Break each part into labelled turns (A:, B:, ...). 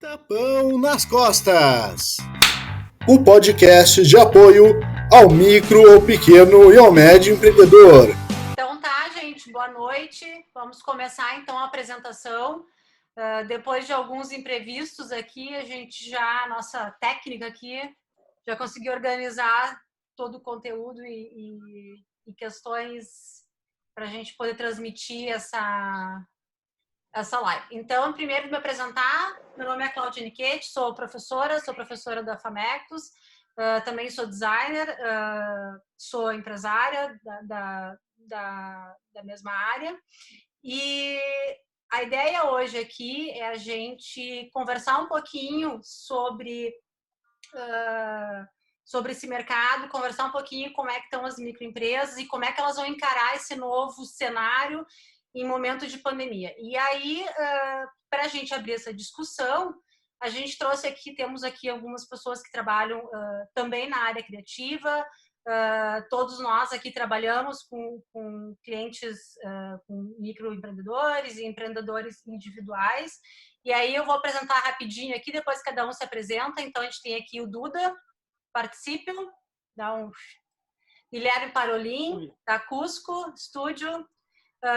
A: Tapão nas costas. O podcast de apoio ao micro, ao pequeno e ao médio empreendedor.
B: Então tá, gente, boa noite. Vamos começar então a apresentação. Depois de alguns imprevistos aqui, a nossa técnica aqui, já conseguiu organizar todo o conteúdo e questões para a gente poder transmitir essa live. Então, primeiro me apresentar, meu nome é Cláudia Nichetti, sou professora da FAMECTUS, também sou designer, sou empresária da mesma área, e a ideia hoje aqui é a gente conversar um pouquinho sobre esse mercado, conversar um pouquinho como é que estão as microempresas e como é que elas vão encarar esse novo cenário em momento de pandemia. E aí, para a gente abrir essa discussão, a gente temos aqui algumas pessoas que trabalham também na área criativa. Todos nós aqui trabalhamos com clientes, com microempreendedores e empreendedores individuais. E aí eu vou apresentar rapidinho aqui, depois cada um se apresenta. Então, a gente tem aqui o Duda, participem, Guilherme Parolin, da Cusco Estúdio,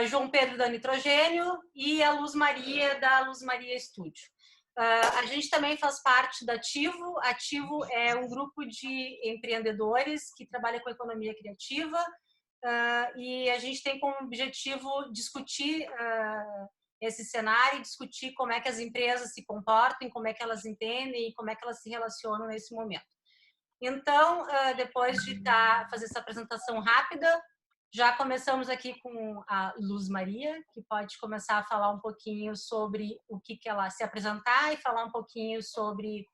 B: João Pedro da Nitrogênio e a Luz Maria da Luz Maria Estúdio. A gente também faz parte da Ativo. Ativo é um grupo de empreendedores que trabalha com economia criativa, e a gente tem como objetivo discutir esse cenário, discutir como é que as empresas se comportam, como é que elas entendem e como é que elas se relacionam nesse momento. Então, depois de fazer essa apresentação rápida, já começamos aqui com a Luz Maria, que pode começar a falar um pouquinho sobre o que ela se apresentar e falar um pouquinho sobre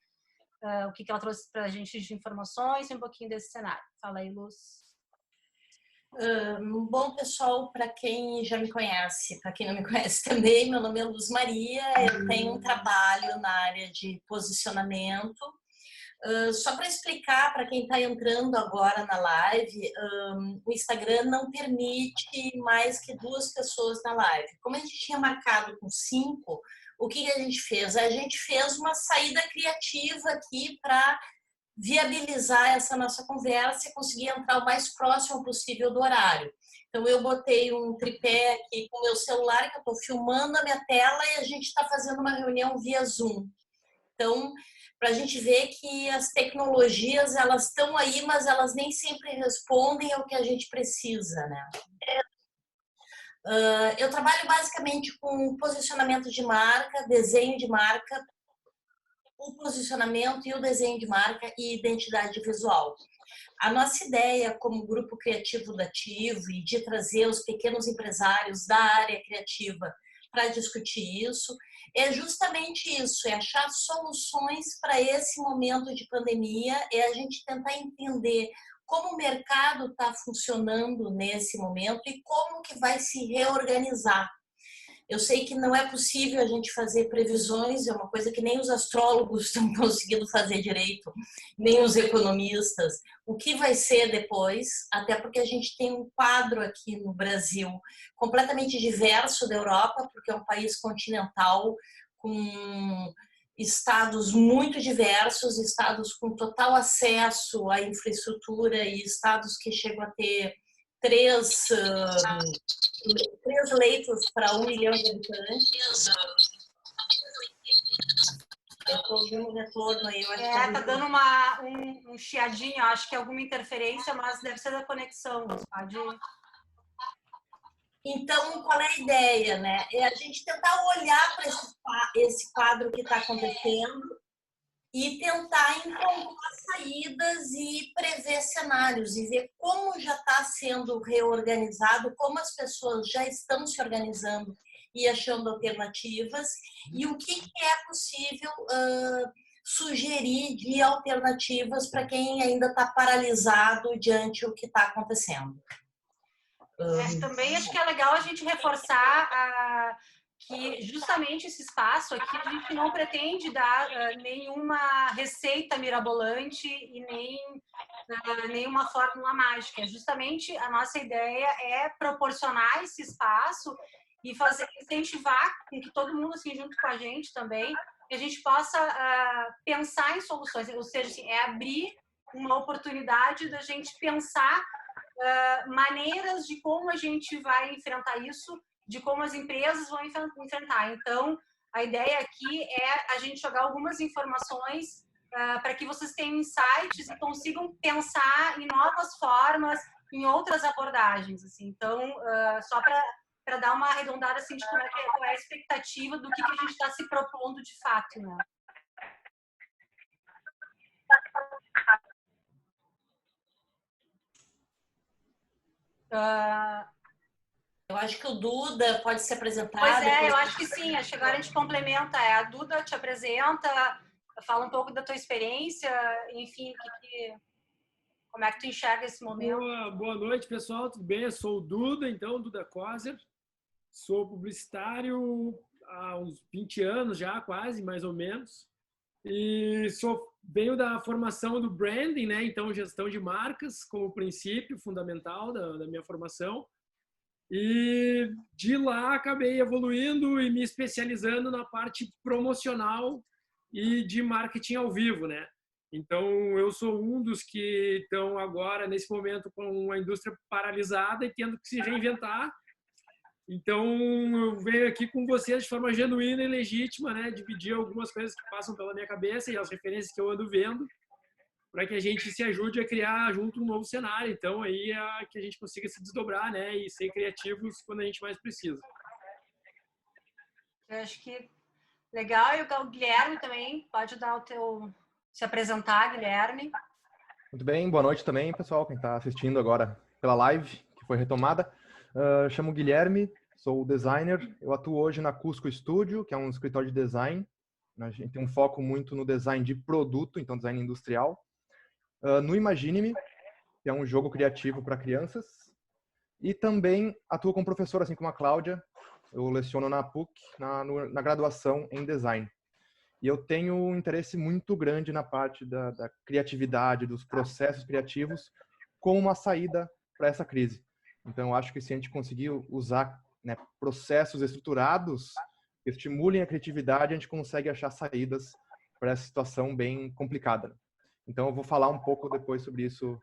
B: o que ela trouxe para a gente de informações e um pouquinho desse cenário. Fala aí, Luz.
C: Bom, pessoal, para quem já me conhece, para quem não me conhece também, meu nome é Luz Maria, eu tenho um trabalho na área de posicionamento. Só para explicar para quem está entrando agora na live, o Instagram não permite mais que 2 pessoas na live. Como a gente tinha marcado com 5, o que a gente fez? A gente fez uma saída criativa aqui para viabilizar essa nossa conversa e conseguir entrar o mais próximo possível do horário. Então, eu botei um tripé aqui com o meu celular, que eu estou filmando a minha tela e a gente está fazendo uma reunião via Zoom. Então, para a gente ver que as tecnologias, elas estão aí, mas elas nem sempre respondem ao que a gente precisa, né? Eu trabalho basicamente com posicionamento de marca, desenho de marca, o posicionamento e o desenho de marca e identidade visual. A nossa ideia como grupo criativo da Ativo e de trazer os pequenos empresários da área criativa para discutir isso é justamente isso, é achar soluções para esse momento de pandemia, é a gente tentar entender como o mercado está funcionando nesse momento e como que vai se reorganizar. Eu sei que não é possível a gente fazer previsões, é uma coisa que nem os astrólogos estão conseguindo fazer direito, nem os economistas. O que vai ser depois, até porque a gente tem um quadro aqui no Brasil completamente diverso da Europa, porque é um país continental com estados muito diversos, estados com total acesso à infraestrutura e estados que chegam a ter 3 leitos para 1 milhão de habitantes. Eu estou ouvindo um retorno aí.
B: Tá dando um chiadinho, acho que é alguma interferência, mas deve ser da conexão. Pode...
C: Então, qual é a ideia, né? É a gente tentar olhar para esse quadro que está acontecendo e tentar encontrar saídas e prever cenários e ver como já está sendo reorganizado, como as pessoas já estão se organizando e achando alternativas e o que é possível sugerir de alternativas para quem ainda está paralisado diante do que está acontecendo.
B: Também acho que é legal a gente reforçar que justamente esse espaço aqui a gente não pretende dar nenhuma receita mirabolante e nem nenhuma fórmula mágica. Justamente a nossa ideia é proporcionar esse espaço e incentivar com que todo mundo, assim, junto com a gente também, que a gente possa pensar em soluções, ou seja, assim, é abrir uma oportunidade da gente pensar maneiras de como a gente vai enfrentar isso, de como as empresas vão enfrentar. Então, a ideia aqui é a gente jogar algumas informações para que vocês tenham insights e consigam pensar em novas formas, em outras abordagens. Assim. Então, só para dar uma arredondada assim, de qual é a expectativa do que a gente está se propondo de fato. Né?
C: Eu acho que o Duda pode se apresentar.
B: Pois é, eu acho que sim. Acho que agora a gente complementa. A Duda te apresenta, fala um pouco da tua experiência, enfim, como é que tu enxerga esse momento?
D: Boa noite, pessoal. Tudo bem? Eu sou o Duda, então, Duda Kozer. Sou publicitário há uns 20 anos já, quase, mais ou menos. E venho da formação do branding, né? Então, gestão de marcas como princípio fundamental da minha formação. E de lá acabei evoluindo e me especializando na parte promocional e de marketing ao vivo, né? Então, eu sou um dos que estão agora, nesse momento, com a indústria paralisada e tendo que se reinventar. Então, eu venho aqui com vocês de forma genuína e legítima, né? Dividir algumas coisas que passam pela minha cabeça e as referências que eu ando vendo, para que a gente se ajude a criar junto um novo cenário. Então, aí é que a gente consiga se desdobrar, né? E ser criativos quando a gente mais precisa.
B: Eu acho que legal. E o Guilherme também pode dar se apresentar, Guilherme.
E: Muito bem, boa noite também, pessoal, quem está assistindo agora pela live, que foi retomada. Chamo Guilherme, sou designer, eu atuo hoje na Cusco Studio, que é um escritório de design. A gente tem um foco muito no design de produto, então design industrial. No Imagine-me, que é um jogo criativo para crianças. E também atuo como professor, assim como a Cláudia. Eu leciono na PUC, na graduação em design. E eu tenho um interesse muito grande na parte da criatividade, dos processos criativos, como uma saída para essa crise. Então, eu acho que se a gente conseguir usar, né, processos estruturados que estimulem a criatividade, a gente consegue achar saídas para essa situação bem complicada. Então, eu vou falar um pouco depois sobre isso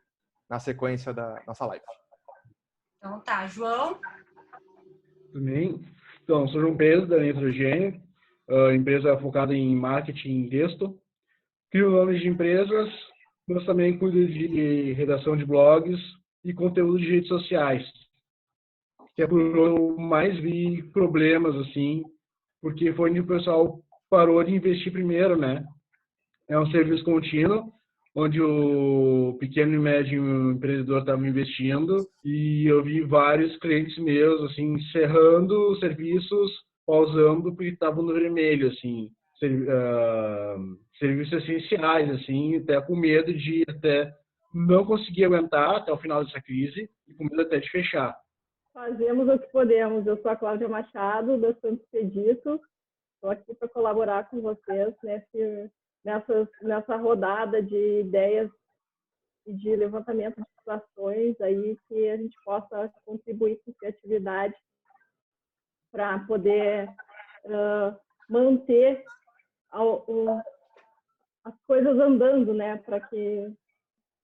E: na sequência da nossa live.
B: Então tá, João.
F: Tudo bem? Então, sou João Pedro, da Nitrogênio, empresa focada em marketing e texto. Crio nomes de empresas, mas também cuido de redação de blogs e conteúdo de redes sociais. Que é por onde eu mais vi problemas, assim, porque foi onde o pessoal parou de investir primeiro, né? É um serviço contínuo, onde o pequeno e médio empreendedor estava investindo, e eu vi vários clientes meus, assim, encerrando serviços, pausando, porque estavam no vermelho, assim, serviços essenciais, assim, até com medo de até não conseguir aguentar até o final dessa crise, e com medo até de fechar.
G: Fazemos o que podemos. Eu sou a Cláudia Machado, da Santos Expedito. Estou aqui para colaborar com vocês nessa rodada de ideias e de levantamento de situações aí que a gente possa contribuir com criatividade para poder manter as coisas andando, né, para que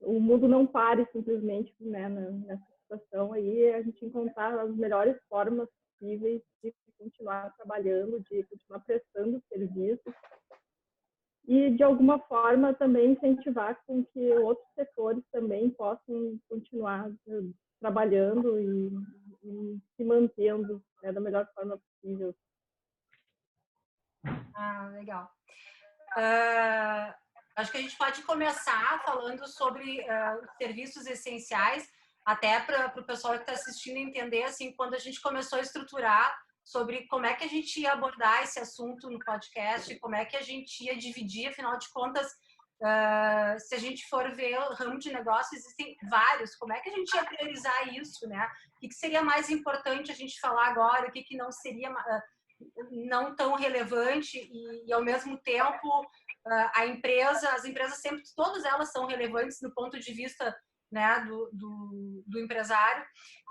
G: o mundo não pare simplesmente, né, nessa situação aí, a gente encontrar as melhores formas possíveis de continuar trabalhando, de continuar prestando serviços e, de alguma forma, também incentivar com que outros setores também possam continuar trabalhando e se mantendo, né, da melhor forma possível.
B: Ah, legal. Acho que a gente pode começar falando sobre serviços essenciais, até para o pessoal que está assistindo entender, assim, quando a gente começou a estruturar sobre como é que a gente ia abordar esse assunto no podcast, como é que a gente ia dividir, afinal de contas, se a gente for ver o ramo de negócio, existem vários, como é que a gente ia priorizar isso, né? O que seria mais importante a gente falar agora, o que não seria não tão relevante e ao mesmo tempo as empresas sempre, todas elas são relevantes do ponto de vista, né, do empresário,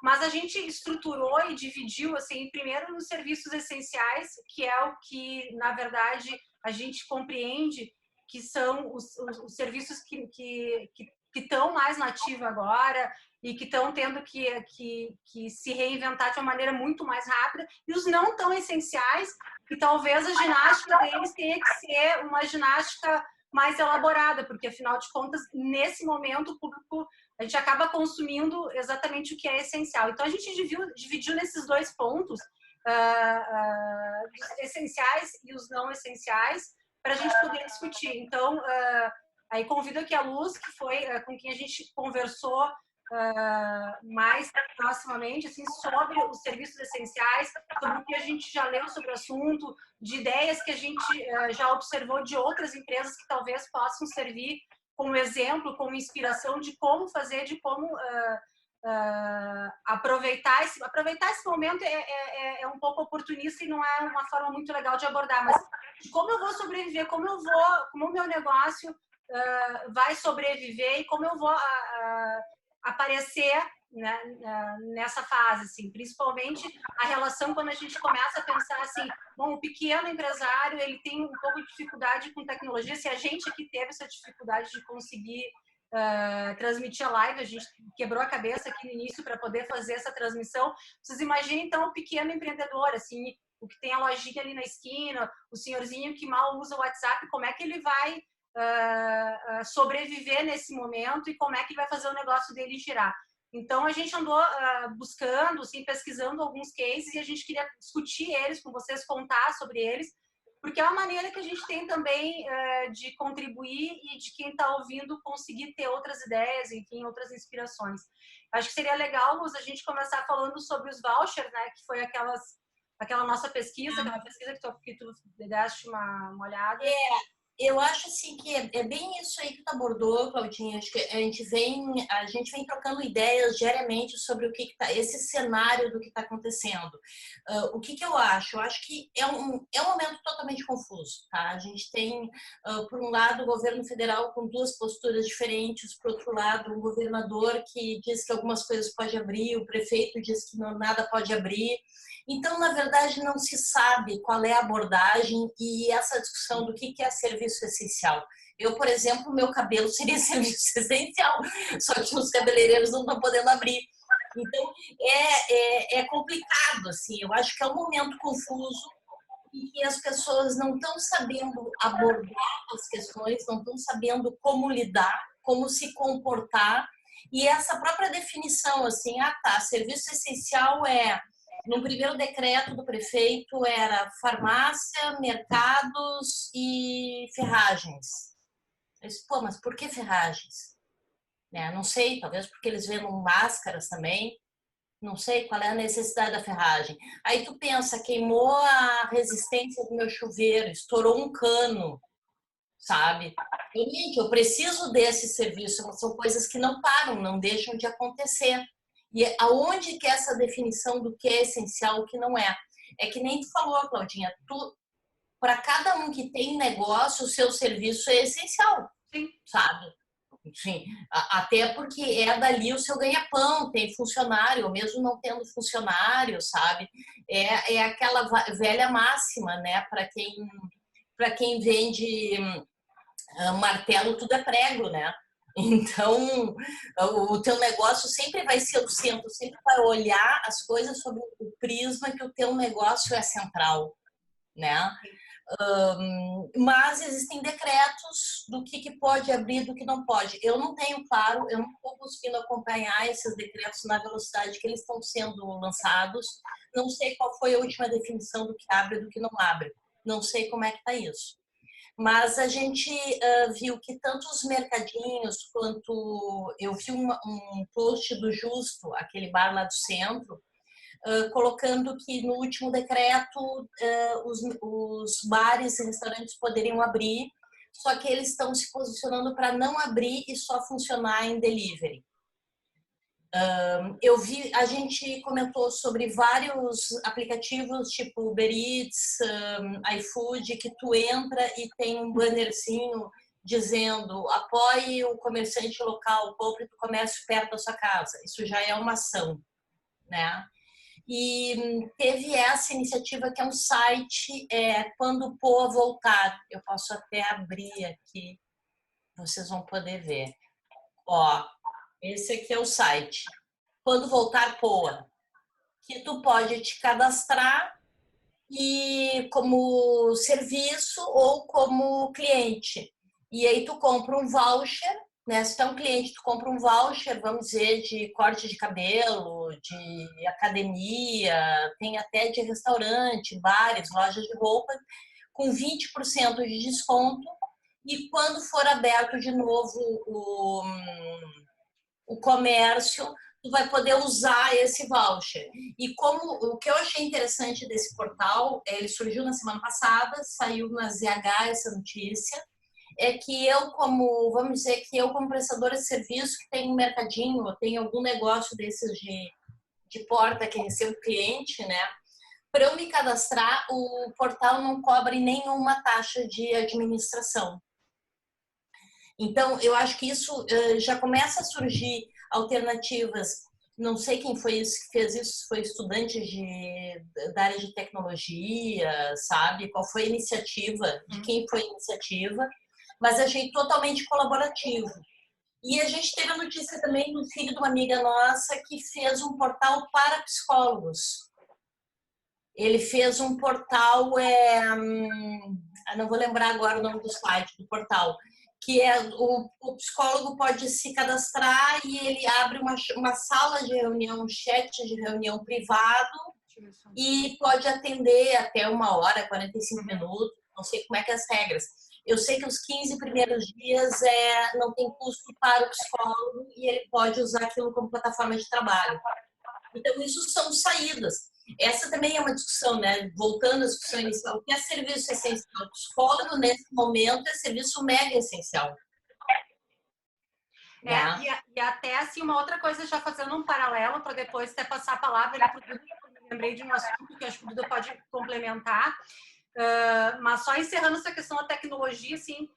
B: mas a gente estruturou e dividiu, assim, primeiro nos serviços essenciais, que é o que, na verdade, a gente compreende que são os serviços que estão mais nativos agora e que estão tendo que se reinventar de uma maneira muito mais rápida, e os não tão essenciais, que talvez a ginástica deles tenha que ser uma ginástica mais elaborada, porque, afinal de contas, nesse momento, o público, a gente acaba consumindo exatamente o que é essencial. Então, a gente dividiu nesses 2 pontos, os essenciais e os não essenciais, para a gente poder discutir. Então, aí convido aqui a Luz, que foi com quem a gente conversou mais proximamente, assim, sobre os serviços essenciais, sobre o que a gente já leu sobre o assunto, de ideias que a gente já observou de outras empresas que talvez possam servir como exemplo, como inspiração de como fazer, de como aproveitar esse momento é um pouco oportunista e não é uma forma muito legal de abordar, mas de como eu vou sobreviver, como o meu negócio vai sobreviver e como eu vou aparecer, né, nessa fase, assim, principalmente a relação quando a gente começa a pensar assim, bom, o pequeno empresário, ele tem um pouco de dificuldade com tecnologia, se a gente aqui teve essa dificuldade de conseguir transmitir a live, a gente quebrou a cabeça aqui no início para poder fazer essa transmissão, vocês imaginem então o pequeno empreendedor, assim, o que tem a lojinha ali na esquina, o senhorzinho que mal usa o WhatsApp, como é que ele vai sobreviver nesse momento e como é que ele vai fazer o negócio dele girar. Então, a gente andou buscando, assim, pesquisando alguns cases e a gente queria discutir eles com vocês, contar sobre eles, porque é uma maneira que a gente tem também de contribuir e de quem está ouvindo conseguir ter outras ideias, enfim, outras inspirações. Acho que seria legal, Luz, a gente começar falando sobre os vouchers, né, que foi aquela nossa pesquisa, aquela pesquisa que tu deste uma olhada.
C: Eu acho assim que é bem isso aí que tu abordou, Claudinha. Acho que a gente vem trocando ideias diariamente sobre o que tá, esse cenário do que está acontecendo. O que eu acho? Eu acho que é um momento totalmente confuso, tá? A gente tem, por um lado, o governo federal com 2 posturas diferentes, por outro lado, um governador que diz que algumas coisas pode abrir, o prefeito diz que nada pode abrir. Então, na verdade, não se sabe qual é a abordagem e essa discussão do que é serviço essencial. Eu, por exemplo, meu cabelo seria serviço essencial, só que os cabeleireiros não estão podendo abrir. Então, é complicado, assim. Eu acho que é um momento confuso e que as pessoas não estão sabendo abordar as questões, não estão sabendo como lidar, como se comportar. E essa própria definição, assim, serviço essencial no primeiro decreto do prefeito era farmácia, mercados e ferragens. Eu disse, pô, mas por que ferragens? Não sei, talvez porque eles vendem máscaras também. Não sei qual é a necessidade da ferragem. Aí tu pensa, queimou a resistência do meu chuveiro, estourou um cano, sabe? Gente, eu preciso desse serviço, são coisas que não param, não deixam de acontecer. E aonde que é essa definição do que é essencial, o que não é? É que nem tu falou, Claudinha, para cada um que tem negócio, o seu serviço é essencial,
B: sim,
C: sabe? Enfim, até porque é dali o seu ganha-pão, tem funcionário, ou mesmo não tendo funcionário, sabe? É aquela velha máxima, né? Para quem vende martelo, tudo é prego, né? Então, o teu negócio sempre vai ser o centro, sempre vai olhar as coisas sob o prisma que o teu negócio é central, né? Mas existem decretos do que pode abrir, do que não pode. Eu não tenho claro, eu não estou conseguindo acompanhar esses decretos na velocidade que eles estão sendo lançados. Não sei qual foi a última definição do que abre e do que não abre. Não sei como é que está isso. Mas a gente viu que tanto os mercadinhos quanto... Eu vi um post do Justo, aquele bar lá do centro, colocando que no último decreto os bares e restaurantes poderiam abrir, só que eles estão se posicionando para não abrir e só funcionar em delivery. A gente comentou sobre vários aplicativos tipo Uber Eats, iFood, que tu entra e tem um bannerzinho dizendo apoie o comerciante local, compre do comércio perto da sua casa. Isso já é uma ação, né? E teve essa iniciativa que é um site, Quando o Poa Voltar. Eu posso até abrir aqui, vocês vão poder ver. Ó, esse aqui é o site, Quando Voltar Poa, que tu pode te cadastrar e como serviço ou como cliente. E aí tu compra um voucher, né? Se tu é um cliente, tu compra um voucher, vamos dizer, de corte de cabelo, de academia, tem até de restaurante, bares, lojas de roupa, com 20% de desconto. E quando for aberto de novo o comércio, tu vai poder usar esse voucher. E o que eu achei interessante desse portal, ele surgiu na semana passada, saiu na ZH essa notícia, é que vamos dizer que eu como prestadora de serviço, que tem um mercadinho, eu tenho algum negócio desses de porta que recebo cliente, né? Para eu me cadastrar, o portal não cobre nenhuma taxa de administração. Então, eu acho que isso já começa a surgir alternativas. Não sei quem foi isso que fez isso, foi estudante da área de tecnologia, sabe? Qual foi a iniciativa, de quem foi a iniciativa, mas achei totalmente colaborativo. E a gente teve a notícia também do filho de uma amiga nossa que fez um portal para psicólogos. Ele fez um portal, não vou lembrar agora o nome do site, do portal, que o psicólogo pode se cadastrar e ele abre uma sala de reunião, um chat de reunião privado e pode atender até 1 hora, 45 minutos, não sei como é que é as regras. Eu sei que os 15 primeiros dias não tem custo para o psicólogo e ele pode usar aquilo como plataforma de trabalho. Então, isso são saídas. Essa também é uma discussão, né? Voltando à discussão inicial, o que é serviço essencial? O psicólogo, nesse momento, é serviço mega essencial.
B: E até, assim, uma outra coisa, já fazendo um paralelo, para depois até passar a palavra para o Duda, eu lembrei de um assunto que acho que o Duda pode complementar, mas só encerrando essa questão da tecnologia, assim,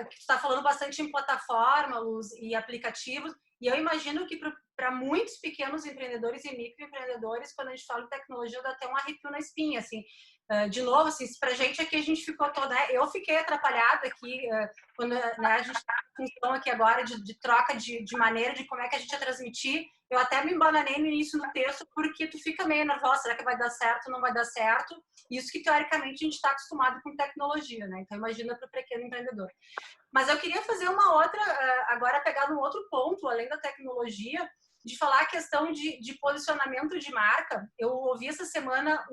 B: que tu está falando bastante em plataformas e aplicativos, e eu imagino que para muitos pequenos empreendedores e microempreendedores, quando a gente fala de tecnologia, dá até um arrepio na espinha, assim. De novo, assim, pra gente aqui a gente ficou toda... Eu fiquei atrapalhada aqui, quando a gente está em função aqui agora de troca de maneira, de como é que a gente ia transmitir. Eu até me embananei no início do texto, porque tu fica meio nervosa, será que vai dar certo, não vai dar certo? Isso que, teoricamente, a gente está acostumado com tecnologia, né? Então, imagina para o pequeno empreendedor. Mas eu queria fazer uma outra, agora pegar num outro ponto, além da tecnologia, de falar a questão de posicionamento de marca. Eu ouvi essa semana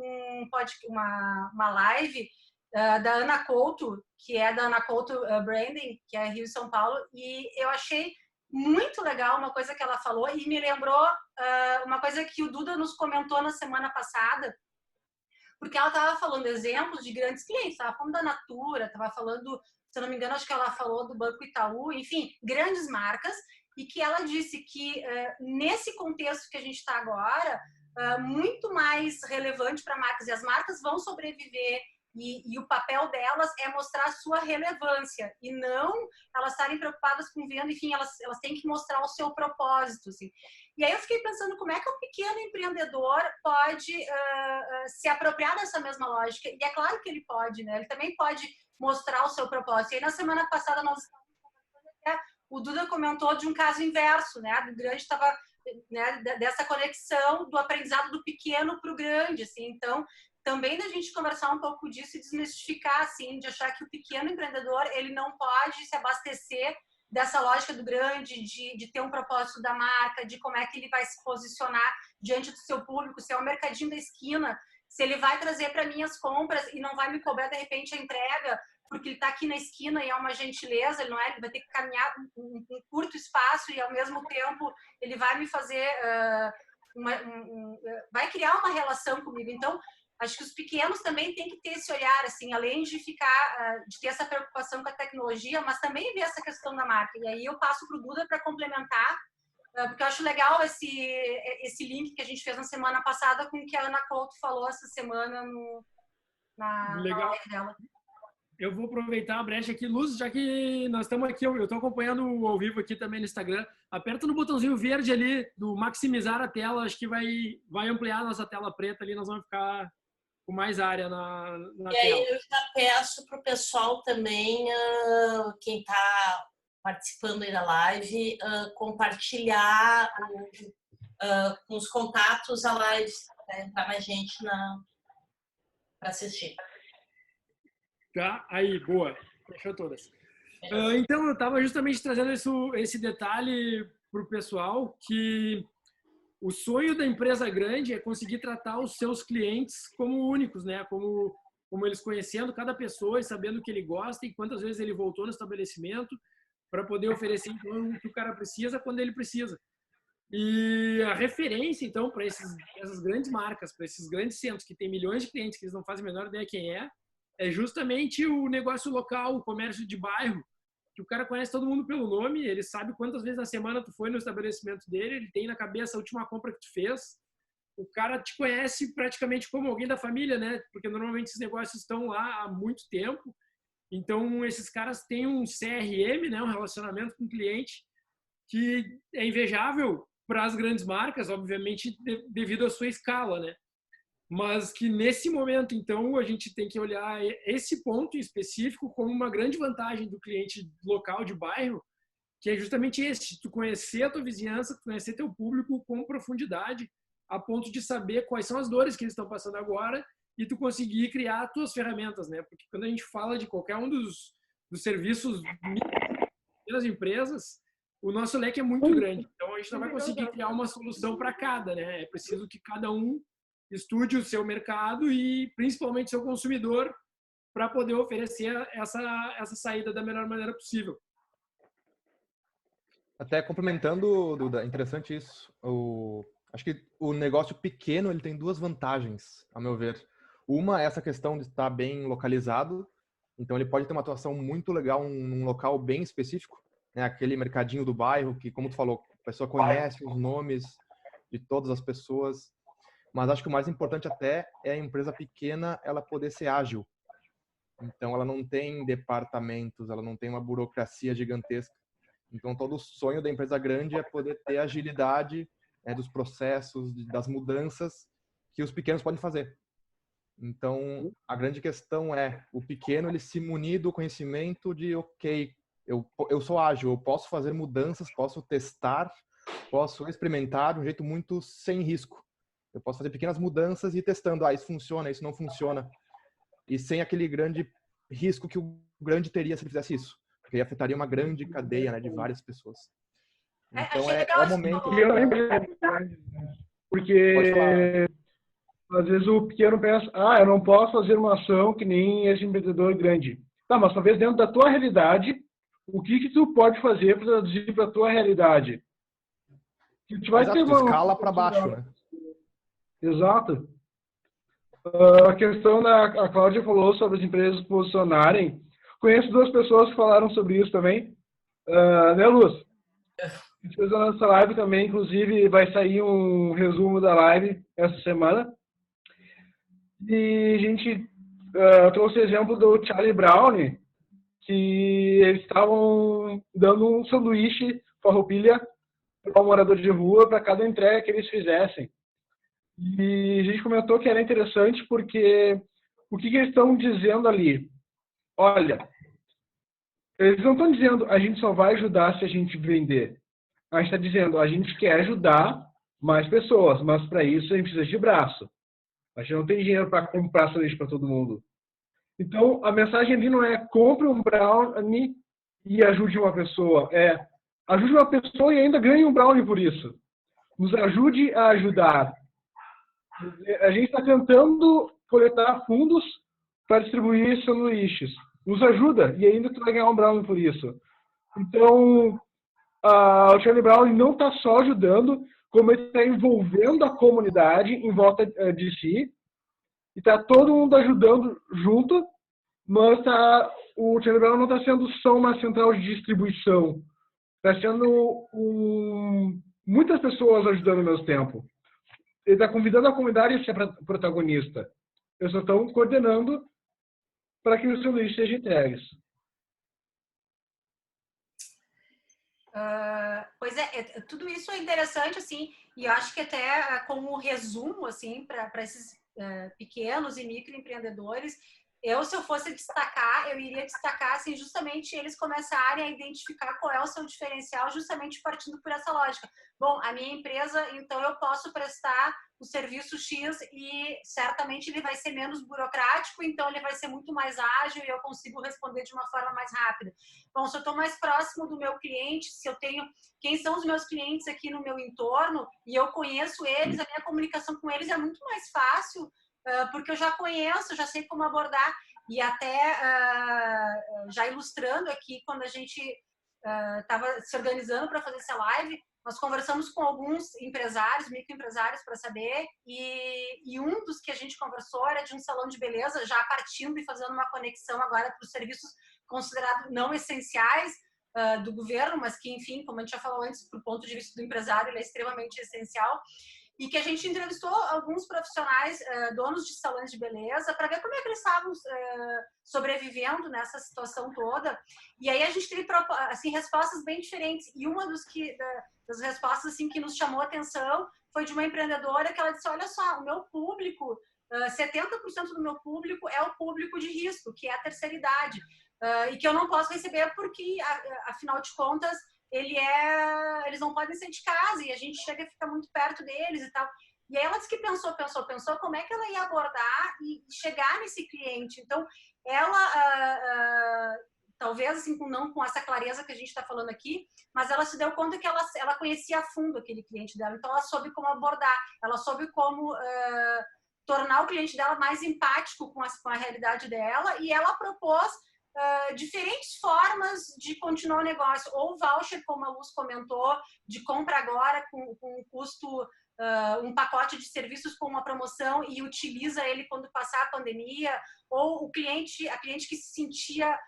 B: uma live da Ana Couto, que é da Ana Couto Branding, que é Rio e São Paulo, e eu achei muito legal uma coisa que ela falou e me lembrou uma coisa que o Duda nos comentou na semana passada, porque ela estava falando exemplos de grandes clientes, estava falando da Natura, estava falando, se eu não me engano, acho que ela falou do Banco Itaú, enfim, grandes marcas, e que ela disse que nesse contexto que a gente está agora, muito mais relevante para marcas, e as marcas vão sobreviver, e o papel delas é mostrar a sua relevância, e não elas estarem preocupadas com venda, enfim, elas têm que mostrar o seu propósito, assim. E aí eu fiquei pensando como é que o pequeno empreendedor pode se apropriar dessa mesma lógica, e é claro que ele pode, né? Ele também pode mostrar o seu propósito. E aí na semana passada nós o Duda comentou de um caso inverso, né? Do grande estava, né, dessa conexão do aprendizado do pequeno para o grande, assim. Então, também da gente conversar um pouco disso e desmistificar, assim, de achar que o pequeno empreendedor ele não pode se abastecer dessa lógica do grande, de ter um propósito da marca, de como é que ele vai se posicionar diante do seu público, se é o mercadinho da esquina, se ele vai trazer para mim as compras e não vai me cobrar de repente a entrega, porque ele está aqui na esquina e é uma gentileza, ele vai ter que caminhar um curto espaço e ao mesmo tempo ele vai me fazer, vai criar uma relação comigo. Então, acho que os pequenos também têm que ter esse olhar, assim, além de de ter essa preocupação com a tecnologia, mas também ver essa questão da marca. E aí eu passo para o Duda para complementar, porque eu acho legal esse link que a gente fez na semana passada com o que a Ana Couto falou essa semana na live dela.
D: eu vou aproveitar a brecha aqui, Luz, já que nós estamos aqui, eu estou acompanhando ao vivo aqui também no Instagram. Aperta no botãozinho verde ali do maximizar a tela, acho que vai ampliar a nossa tela preta ali, nós vamos ficar com mais área na
C: e
D: tela.
C: aí eu já peço para o pessoal também, quem está participando aí da live, compartilhar com os contatos a live, para entrar mais gente para assistir.
D: Tá, aí, boa. Fechou todas. Então, eu estava justamente trazendo esse detalhe para o pessoal, que o sonho da empresa grande é conseguir tratar os seus clientes como únicos, né? Como eles conhecendo cada pessoa e sabendo o que ele gosta e quantas vezes ele voltou no estabelecimento para poder oferecer então, o que o cara precisa quando ele precisa. E a referência, então, para essas grandes marcas, para esses grandes centros que têm milhões de clientes que eles não fazem a menor ideia quem é justamente o negócio local, o comércio de bairro, que o cara conhece todo mundo pelo nome, ele sabe quantas vezes na semana tu foi no estabelecimento dele, ele tem na cabeça a última compra que tu fez. O cara te conhece praticamente como alguém da família, né? Porque normalmente esses negócios estão lá há muito tempo. Então, esses caras têm um CRM, né? Um relacionamento com o cliente que é invejável para as grandes marcas, obviamente, devido à sua escala, né? Mas que nesse momento, então, a gente tem que olhar esse ponto em específico como uma grande vantagem do cliente local de bairro, que é justamente esse, tu conhecer a tua vizinhança, tu conhecer teu público com profundidade, a ponto de saber quais são as dores que eles estão passando agora e tu conseguir criar as tuas ferramentas, né? Porque quando a gente fala de qualquer um dos serviços das empresas, o nosso leque é muito grande. Então, a gente não vai conseguir criar uma solução para cada, né? É preciso que cada um estude o seu mercado e principalmente seu consumidor para poder oferecer essa saída da melhor maneira possível.
E: Até complementando, Duda, interessante isso. Acho que o negócio pequeno ele tem duas vantagens, a meu ver. Uma é essa questão de estar bem localizado, então ele pode ter uma atuação muito legal num local bem específico, né? Aquele mercadinho do bairro que, como tu falou, a pessoa conhece os nomes de todas as pessoas. Mas acho que o mais importante até é a empresa pequena ela poder ser ágil. Então, ela não tem departamentos, ela não tem uma burocracia gigantesca. Então, todo o sonho da empresa grande é poder ter agilidade dos processos, das mudanças que os pequenos podem fazer. Então, a grande questão é o pequeno ele se munir do conhecimento de, ok, eu sou ágil, eu posso fazer mudanças, posso testar, posso experimentar de um jeito muito sem risco. Eu posso fazer pequenas mudanças e ir testando. Isso funciona, isso não funciona. E sem aquele grande risco que o grande teria se ele fizesse isso. Porque afetaria uma grande cadeia, né, de várias pessoas. Então, é o momento.
F: Porque às vezes o pequeno pensa, eu não posso fazer uma ação que nem esse empreendedor grande. Tá, mas talvez dentro da tua realidade, o que tu pode fazer para traduzir para a tua realidade? Que tu vai ter uma
E: escala para baixo, né?
F: Exato. A questão a Cláudia falou sobre as empresas posicionarem. Conheço duas pessoas que falaram sobre isso também. Né, Luz? A gente fez a nossa live também, inclusive vai sair um resumo da live essa semana. E a gente trouxe o exemplo do Charlie Brown, que eles estavam dando um sanduíche farroupilha para um morador de rua para cada entrega que eles fizessem. E a gente comentou que era interessante porque o que eles estão dizendo ali? Olha, eles não estão dizendo a gente só vai ajudar se a gente vender. A gente está dizendo a gente quer ajudar mais pessoas, mas para isso a gente precisa de braço. A gente não tem dinheiro para comprar sanduíche para todo mundo. Então, a mensagem ali não é compre um brownie e ajude uma pessoa. É ajude uma pessoa e ainda ganhe um brownie por isso. Nos ajude a ajudar. A gente está tentando coletar fundos para distribuir sanduíches. Nos ajuda e ainda tu vai ganhar um brownie por isso. Então, o Charlie Brown não está só ajudando, como ele está envolvendo a comunidade em volta de si. E está todo mundo ajudando junto, mas o Charlie Brown não está sendo só uma central de distribuição. Está sendo muitas pessoas ajudando ao mesmo tempo. Ele está convidando a comunidade a ser protagonista. Eles só estão coordenando para que os serviços sejam entregues.
B: Pois é, tudo isso é interessante, assim, e eu acho que até como resumo, assim, para esses pequenos e microempreendedores, se eu fosse destacar, eu iria destacar, assim, justamente eles começarem a identificar qual é o seu diferencial, justamente partindo por essa lógica. Bom, a minha empresa, então eu posso prestar o serviço X e certamente ele vai ser menos burocrático, então ele vai ser muito mais ágil e eu consigo responder de uma forma mais rápida. Bom, se eu estou mais próximo do meu cliente, se eu tenho quem são os meus clientes aqui no meu entorno e eu conheço eles, a minha comunicação com eles é muito mais fácil, porque eu já conheço, já sei como abordar. E até já ilustrando aqui, quando a gente estava se organizando para fazer essa live, nós conversamos com alguns empresários, microempresários, para saber, e um dos que a gente conversou era de um salão de beleza, já partindo e fazendo uma conexão agora para os serviços considerados não essenciais do governo, mas que, enfim, como a gente já falou antes, do ponto de vista do empresário, ele é extremamente essencial. E que a gente entrevistou alguns profissionais, donos de salões de beleza, para ver como é que eles estavam sobrevivendo nessa situação toda. E aí a gente teve assim, respostas bem diferentes. E uma das respostas assim, que nos chamou a atenção foi de uma empreendedora que ela disse, olha só, o meu público, 70% do meu público é o público de risco, que é a terceira idade. E que eu não posso receber porque, afinal de contas, eles não podem sair de casa e a gente chega a ficar muito perto deles e tal. E aí ela disse que pensou como é que ela ia abordar e chegar nesse cliente. Então, ela, talvez assim, não com essa clareza que a gente está falando aqui, mas ela se deu conta que ela conhecia a fundo aquele cliente dela. Então, ela soube como abordar, ela soube como tornar o cliente dela mais empático com a realidade dela e ela propôs diferentes formas de continuar o negócio, ou voucher, como a Luz comentou, de compra agora com um custo, um pacote de serviços com uma promoção e utiliza ele quando passar a pandemia, ou a cliente que se sentia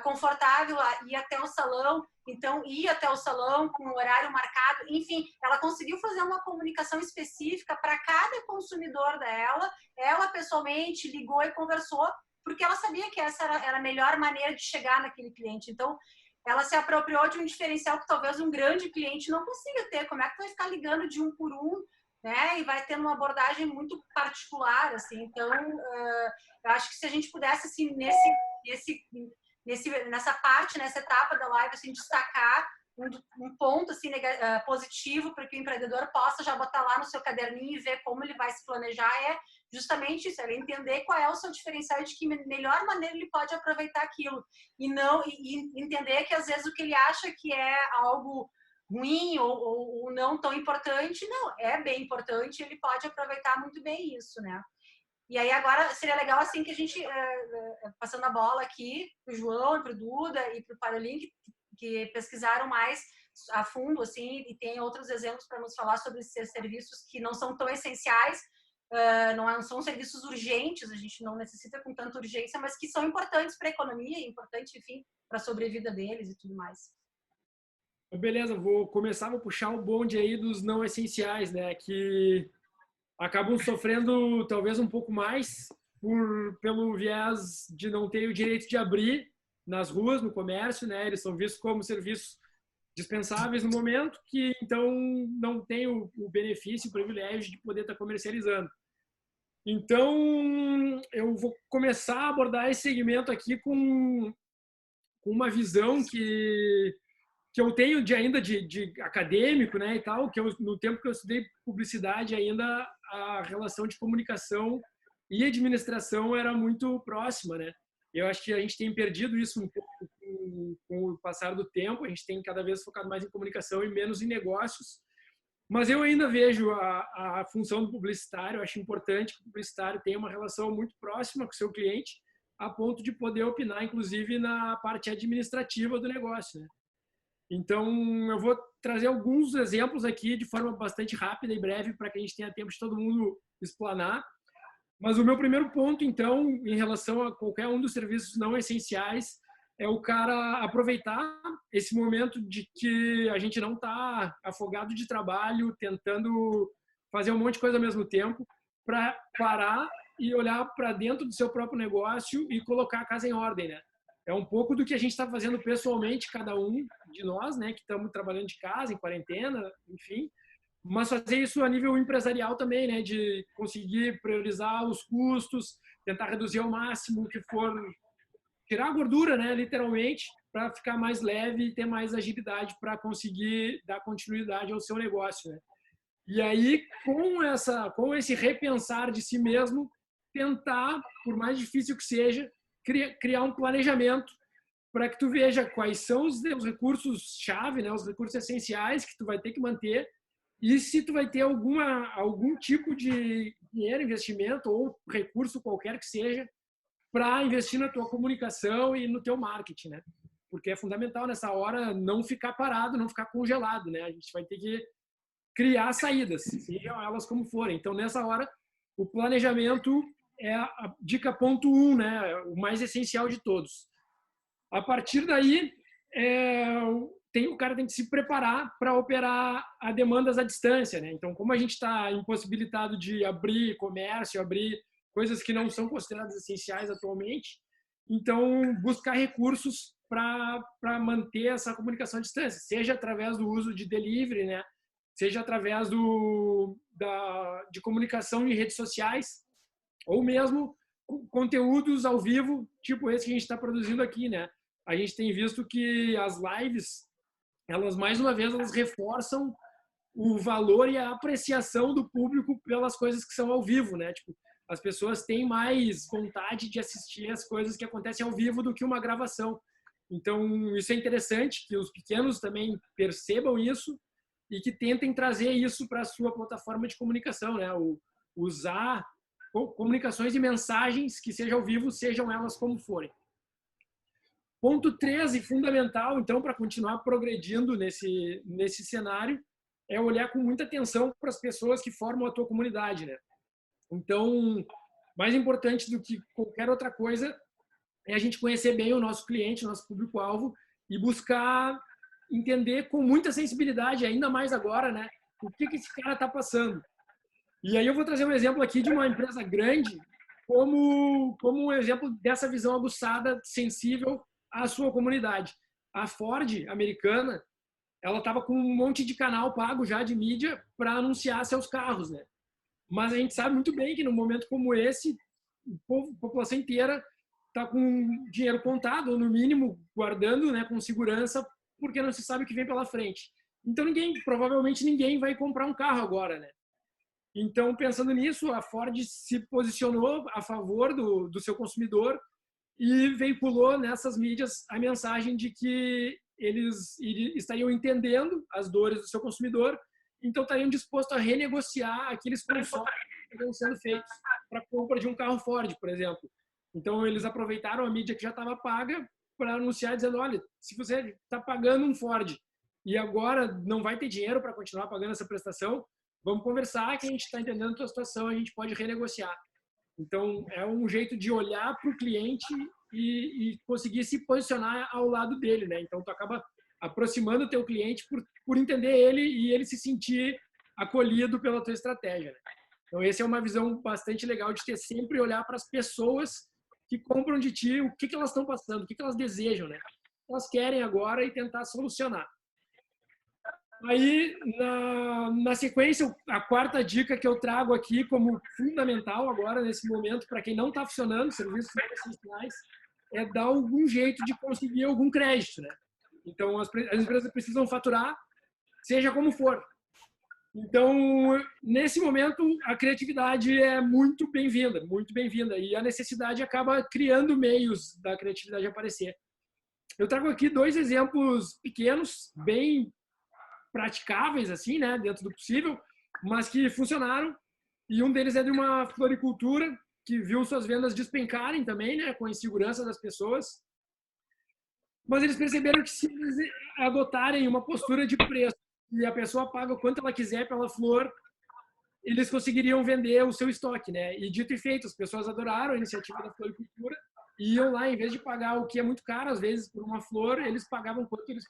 B: confortável a ir até o salão, então ir até o salão com o horário marcado, enfim, ela conseguiu fazer uma comunicação específica para cada consumidor dela, ela pessoalmente ligou e conversou, porque ela sabia que essa era a melhor maneira de chegar naquele cliente. Então, ela se apropriou de um diferencial que talvez um grande cliente não consiga ter. Como é que tu vai ficar ligando de um por um, né? E vai tendo uma abordagem muito particular, assim. Então, eu acho que se a gente pudesse, assim, nessa parte, nessa etapa da live, assim, destacar um ponto assim, positivo para que o empreendedor possa já botar lá no seu caderninho e ver como ele vai se planejar, é justamente isso, ele entender qual é o seu diferencial e de que melhor maneira ele pode aproveitar aquilo e entender que às vezes o que ele acha que é algo ruim ou não tão importante, não, é bem importante, ele pode aproveitar muito bem isso, né? E aí agora seria legal assim que a gente, passando a bola aqui para o João, para o Duda e para o Parolink, que pesquisaram mais a fundo, assim, e tem outros exemplos para nos falar sobre esses serviços que não são tão essenciais, não são serviços urgentes, a gente não necessita com tanta urgência, mas que são importantes para a economia, importante, enfim, para a sobrevida deles e tudo mais.
D: Beleza, vou puxar o bonde aí dos não essenciais, né, que acabam sofrendo talvez um pouco mais pelo viés de não ter o direito de abrir nas ruas, no comércio, né? Eles são vistos como serviços dispensáveis no momento, que então não tem o benefício, o privilégio de poder estar comercializando. Então, eu vou começar a abordar esse segmento aqui com uma visão que eu tenho ainda de acadêmico, né, e tal, que no tempo que eu estudei publicidade ainda a relação de comunicação e administração era muito próxima, né? Eu acho que a gente tem perdido isso um pouco com o passar do tempo, a gente tem cada vez focado mais em comunicação e menos em negócios, mas eu ainda vejo a função do publicitário, eu acho importante que o publicitário tenha uma relação muito próxima com o seu cliente, a ponto de poder opinar, inclusive, na parte administrativa do negócio, né? Então, eu vou trazer alguns exemplos aqui de forma bastante rápida e breve para que a gente tenha tempo de todo mundo explanar. Mas o meu primeiro ponto, então, em relação a qualquer um dos serviços não essenciais, é o cara aproveitar esse momento de que a gente não está afogado de trabalho, tentando fazer um monte de coisa ao mesmo tempo, para parar e olhar para dentro do seu próprio negócio e colocar a casa em ordem, né? É um pouco do que a gente está fazendo pessoalmente, cada um de nós, né, que estamos trabalhando de casa, em quarentena, enfim, mas fazer isso a nível empresarial também, né, de conseguir priorizar os custos, tentar reduzir ao máximo o que for, tirar a gordura, né, literalmente, para ficar mais leve e ter mais agilidade para conseguir dar continuidade ao seu negócio, né? E aí, com esse repensar de si mesmo, tentar, por mais difícil que seja, criar um planejamento para que tu veja quais são os recursos-chave, né, os recursos essenciais que tu vai ter que manter e se tu vai ter algum tipo de dinheiro, investimento ou recurso qualquer que seja para investir na tua comunicação e no teu marketing, né? Porque é fundamental nessa hora não ficar parado, não ficar congelado, né? A gente vai ter que criar saídas, sejam elas como forem. Então, nessa hora, o planejamento é a dica ponto 1, né? O mais essencial de todos. A partir daí, o cara tem que se preparar para operar a demandas à distância, né? Então, como a gente está impossibilitado de abrir comércio, abrir coisas que não são consideradas essenciais atualmente, então buscar recursos para manter essa comunicação à distância, seja através do uso de delivery, né? Seja através de comunicação em redes sociais, ou mesmo conteúdos ao vivo, tipo esse que a gente está produzindo aqui, né? A gente tem visto que as lives, elas mais uma vez, elas reforçam o valor e a apreciação do público pelas coisas que são ao vivo, né? Tipo, as pessoas têm mais vontade de assistir as coisas que acontecem ao vivo do que uma gravação. Então, isso é interessante, que os pequenos também percebam isso e que tentem trazer isso para a sua plataforma de comunicação, né? Usar comunicações e mensagens que sejam ao vivo, sejam elas como forem. Ponto 13, fundamental, então, para continuar progredindo nesse cenário, é olhar com muita atenção para as pessoas que formam a tua comunidade, né? Então, mais importante do que qualquer outra coisa é a gente conhecer bem o nosso cliente, o nosso público-alvo e buscar entender com muita sensibilidade, ainda mais agora, né? O que esse cara está passando. E aí eu vou trazer um exemplo aqui de uma empresa grande como um exemplo dessa visão aguçada, sensível à sua comunidade. A Ford, americana, ela estava com um monte de canal pago já de mídia para anunciar seus carros, né? Mas a gente sabe muito bem que num momento como esse, a população inteira está com dinheiro contado, ou no mínimo guardando, né, com segurança, porque não se sabe o que vem pela frente. Então provavelmente ninguém vai comprar um carro agora, né? Então, pensando nisso, a Ford se posicionou a favor do seu consumidor e veiculou nessas mídias a mensagem de que eles estariam entendendo as dores do seu consumidor, então estariam dispostos a renegociar aqueles consórcios que estão sendo feitos para a compra de um carro Ford, por exemplo. Então, eles aproveitaram a mídia que já estava paga para anunciar, dizendo, olha, se você está pagando um Ford e agora não vai ter dinheiro para continuar pagando essa prestação, vamos conversar que a gente está entendendo a tua situação, a gente pode renegociar. Então, é um jeito de olhar para o cliente e conseguir se posicionar ao lado dele, né? Então, tu acaba aproximando o teu cliente por entender ele e ele se sentir acolhido pela tua estratégia, né? Então, essa é uma visão bastante legal de ter sempre olhar para as pessoas que compram de ti, o que elas estão passando, o que elas desejam, né? O que elas querem agora e tentar solucionar. Aí, na sequência, a quarta dica que eu trago aqui como fundamental agora, nesse momento, para quem não está funcionando, serviços essenciais, é dar algum jeito de conseguir algum crédito, né? Então, as empresas precisam faturar, seja como for. Então, nesse momento, a criatividade é muito bem-vinda, e a necessidade acaba criando meios da criatividade aparecer. Eu trago aqui 2 exemplos pequenos, bem praticáveis, assim, né, dentro do possível, mas que funcionaram. E um deles é de uma floricultura que viu suas vendas despencarem também, né, com a insegurança das pessoas. Mas eles perceberam que se eles adotarem uma postura de preço e a pessoa paga o quanto ela quiser pela flor, eles conseguiriam vender o seu estoque, né? E dito e feito, as pessoas adoraram a iniciativa da floricultura e iam lá, em vez de pagar o que é muito caro, às vezes, por uma flor, eles pagavam quanto eles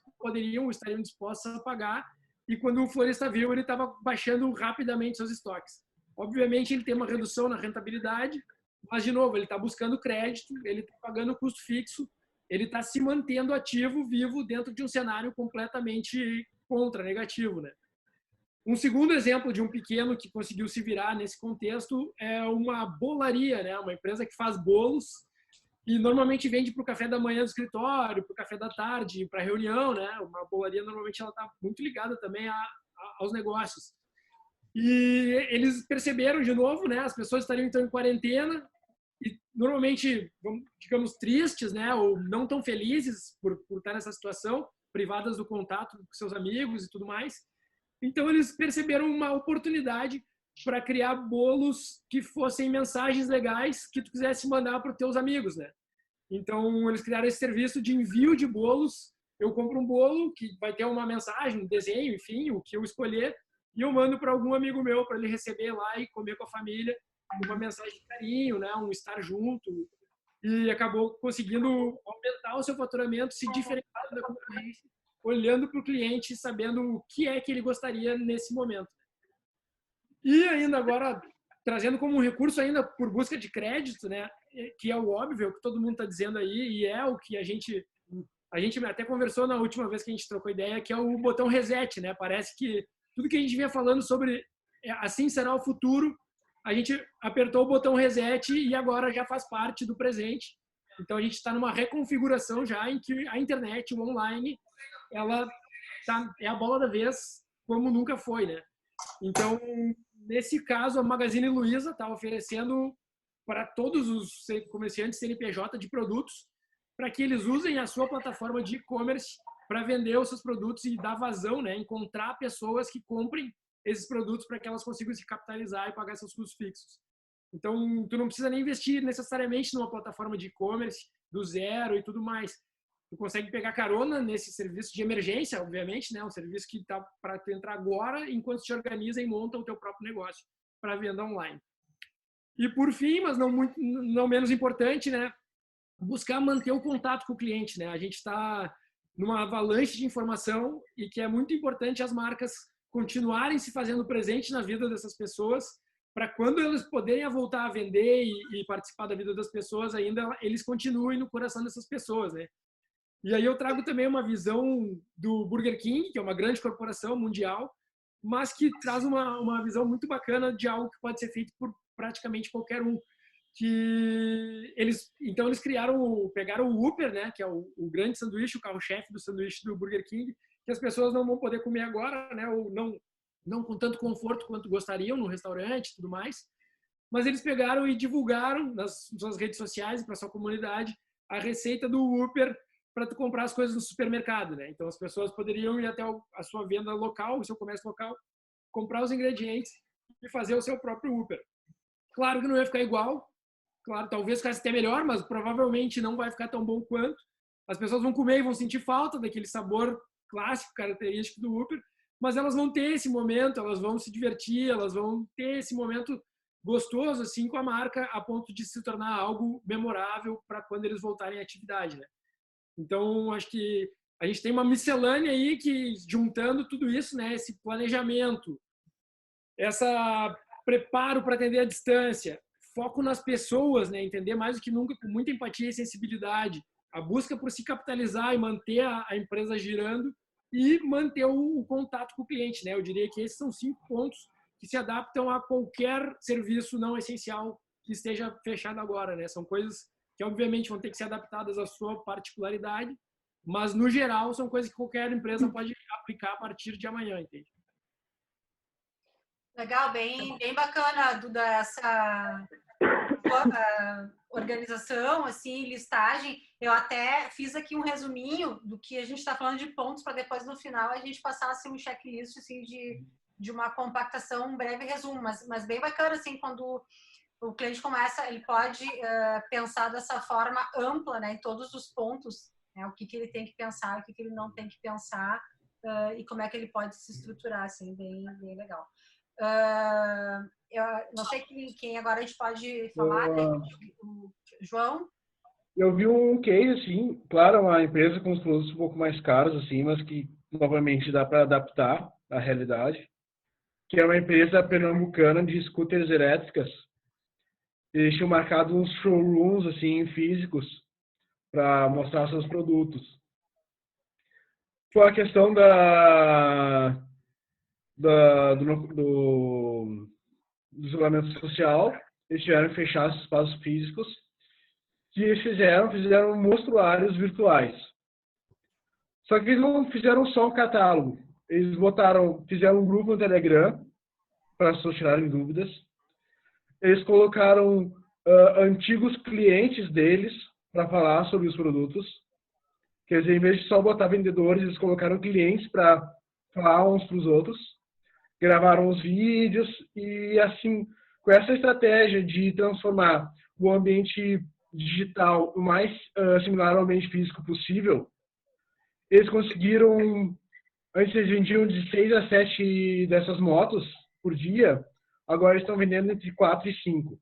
D: estariam dispostos a pagar. E quando o florista viu, ele estava baixando rapidamente seus estoques. Obviamente, ele tem uma redução na rentabilidade, mas, de novo, ele está buscando crédito, ele está pagando custo fixo, ele está se mantendo ativo, vivo, dentro de um cenário completamente negativo, né? Um segundo exemplo de um pequeno que conseguiu se virar nesse contexto é uma bolaria, né? Uma empresa que faz bolos e normalmente vende para o café da manhã do escritório, para o café da tarde, para reunião, né? Uma bolaria normalmente ela está muito ligada também aos negócios. E eles perceberam de novo, né? As pessoas estariam então em quarentena e normalmente, digamos, tristes, né? Ou não tão felizes por estar nessa situação, privadas do contato com seus amigos e tudo mais. Então, eles perceberam uma oportunidade para criar bolos que fossem mensagens legais que tu quisesse mandar para os teus amigos, né? Então, eles criaram esse serviço de envio de bolos. Eu compro um bolo que vai ter uma mensagem, um desenho, enfim, o que eu escolher, e eu mando para algum amigo meu para ele receber lá e comer com a família, uma mensagem de carinho, né? Um estar junto. E acabou conseguindo aumentar o seu faturamento, se diferenciar da concorrência, olhando para o cliente e sabendo o que é que ele gostaria nesse momento. E ainda agora, trazendo como um recurso ainda por busca de crédito, né, que é o óbvio, que todo mundo está dizendo aí, e é o que a gente até conversou na última vez que a gente trocou ideia, que é o botão reset, né? Parece que tudo que a gente vinha falando sobre assim será o futuro, a gente apertou o botão reset e agora já faz parte do presente. Então, a gente está numa reconfiguração já em que a internet, o online, ela é a bola da vez como nunca foi, né? Então, nesse caso, a Magazine Luiza está oferecendo para todos os comerciantes CNPJ de produtos para que eles usem a sua plataforma de e-commerce para vender os seus produtos e dar vazão, né? Encontrar pessoas que comprem esses produtos para que elas consigam se capitalizar e pagar seus custos fixos. Então, tu não precisa nem investir necessariamente numa plataforma de e-commerce do zero e tudo mais. Tu consegue pegar carona nesse serviço de emergência, obviamente, né? Um serviço que está para tu entrar agora, enquanto te organiza e monta o teu próprio negócio para venda online. E por fim, mas não menos importante, né? Buscar manter o contato com o cliente, né? A gente está numa avalanche de informação e que é muito importante as marcas continuarem se fazendo presente na vida dessas pessoas para quando eles poderem voltar a vender e participar da vida das pessoas ainda, eles continuem no coração dessas pessoas, né? E aí eu trago também uma visão do Burger King, que é uma grande corporação mundial, mas que traz uma visão muito bacana de algo que pode ser feito por praticamente qualquer um. Então eles pegaram o Whopper, né, que é o grande sanduíche, o carro-chefe do sanduíche do Burger King, que as pessoas não vão poder comer agora, né, ou não com tanto conforto quanto gostariam no restaurante e tudo mais. Mas eles pegaram e divulgaram nas suas redes sociais e para sua comunidade a receita do Whopper para tu comprar as coisas no supermercado, né? Então as pessoas poderiam ir até a sua venda local, o seu comércio local, comprar os ingredientes e fazer o seu próprio Whopper. Claro que não ia ficar igual, claro, talvez ficasse até melhor, mas provavelmente não vai ficar tão bom quanto. As pessoas vão comer e vão sentir falta daquele sabor clássico, característico do Whopper, mas elas vão ter esse momento, elas vão se divertir, elas vão ter esse momento gostoso assim com a marca a ponto de se tornar algo memorável para quando eles voltarem à atividade, né? Então, acho que a gente tem uma miscelânea aí que, juntando tudo isso, né, esse planejamento, essa preparo para atender à distância, foco nas pessoas, né, entender mais do que nunca, com muita empatia e sensibilidade, a busca por se capitalizar e manter a empresa girando e manter o contato com o cliente, né? Eu diria que esses são 5 pontos que se adaptam a qualquer serviço não essencial que esteja fechado agora, né? São coisas que obviamente vão ter que ser adaptadas à sua particularidade, mas no geral são coisas que qualquer empresa pode aplicar a partir de amanhã, entende?
B: Legal, bem bacana, Duda, essa organização, assim, listagem. Eu até fiz aqui um resuminho do que a gente está falando de pontos para depois no final a gente passasse um checklist assim, de uma compactação, um breve resumo, mas bem bacana assim quando o cliente começa, ele pode pensar dessa forma ampla, né, em todos os pontos, né, o que ele tem que pensar, o que ele não tem que pensar e como é que ele pode se estruturar, assim, bem legal. Eu não sei quem agora a gente pode falar, né? O João?
F: Eu vi um case, assim, claro, uma empresa com os produtos um pouco mais caros, assim, mas que, novamente, dá para adaptar à realidade, que é uma empresa pernambucana de scooters elétricas. eles tinham marcado uns showrooms assim físicos para mostrar seus produtos. Com a questão do isolamento social, eles tiveram que fechar esses espaços físicos, que eles fizeram mostruários virtuais. Só que eles não fizeram só um catálogo. Eles fizeram um grupo no Telegram para as pessoas tirarem dúvidas. Eles colocaram antigos clientes deles para falar sobre os produtos. Quer dizer, em vez de só botar vendedores, eles colocaram clientes para falar uns para os outros. Gravaram os vídeos e, assim, com essa estratégia de transformar o ambiente digital o mais similar ao ambiente físico possível, eles conseguiram, antes eles vendiam de 6 a 7 dessas motos por dia, agora eles estão vendendo entre 4 e 5.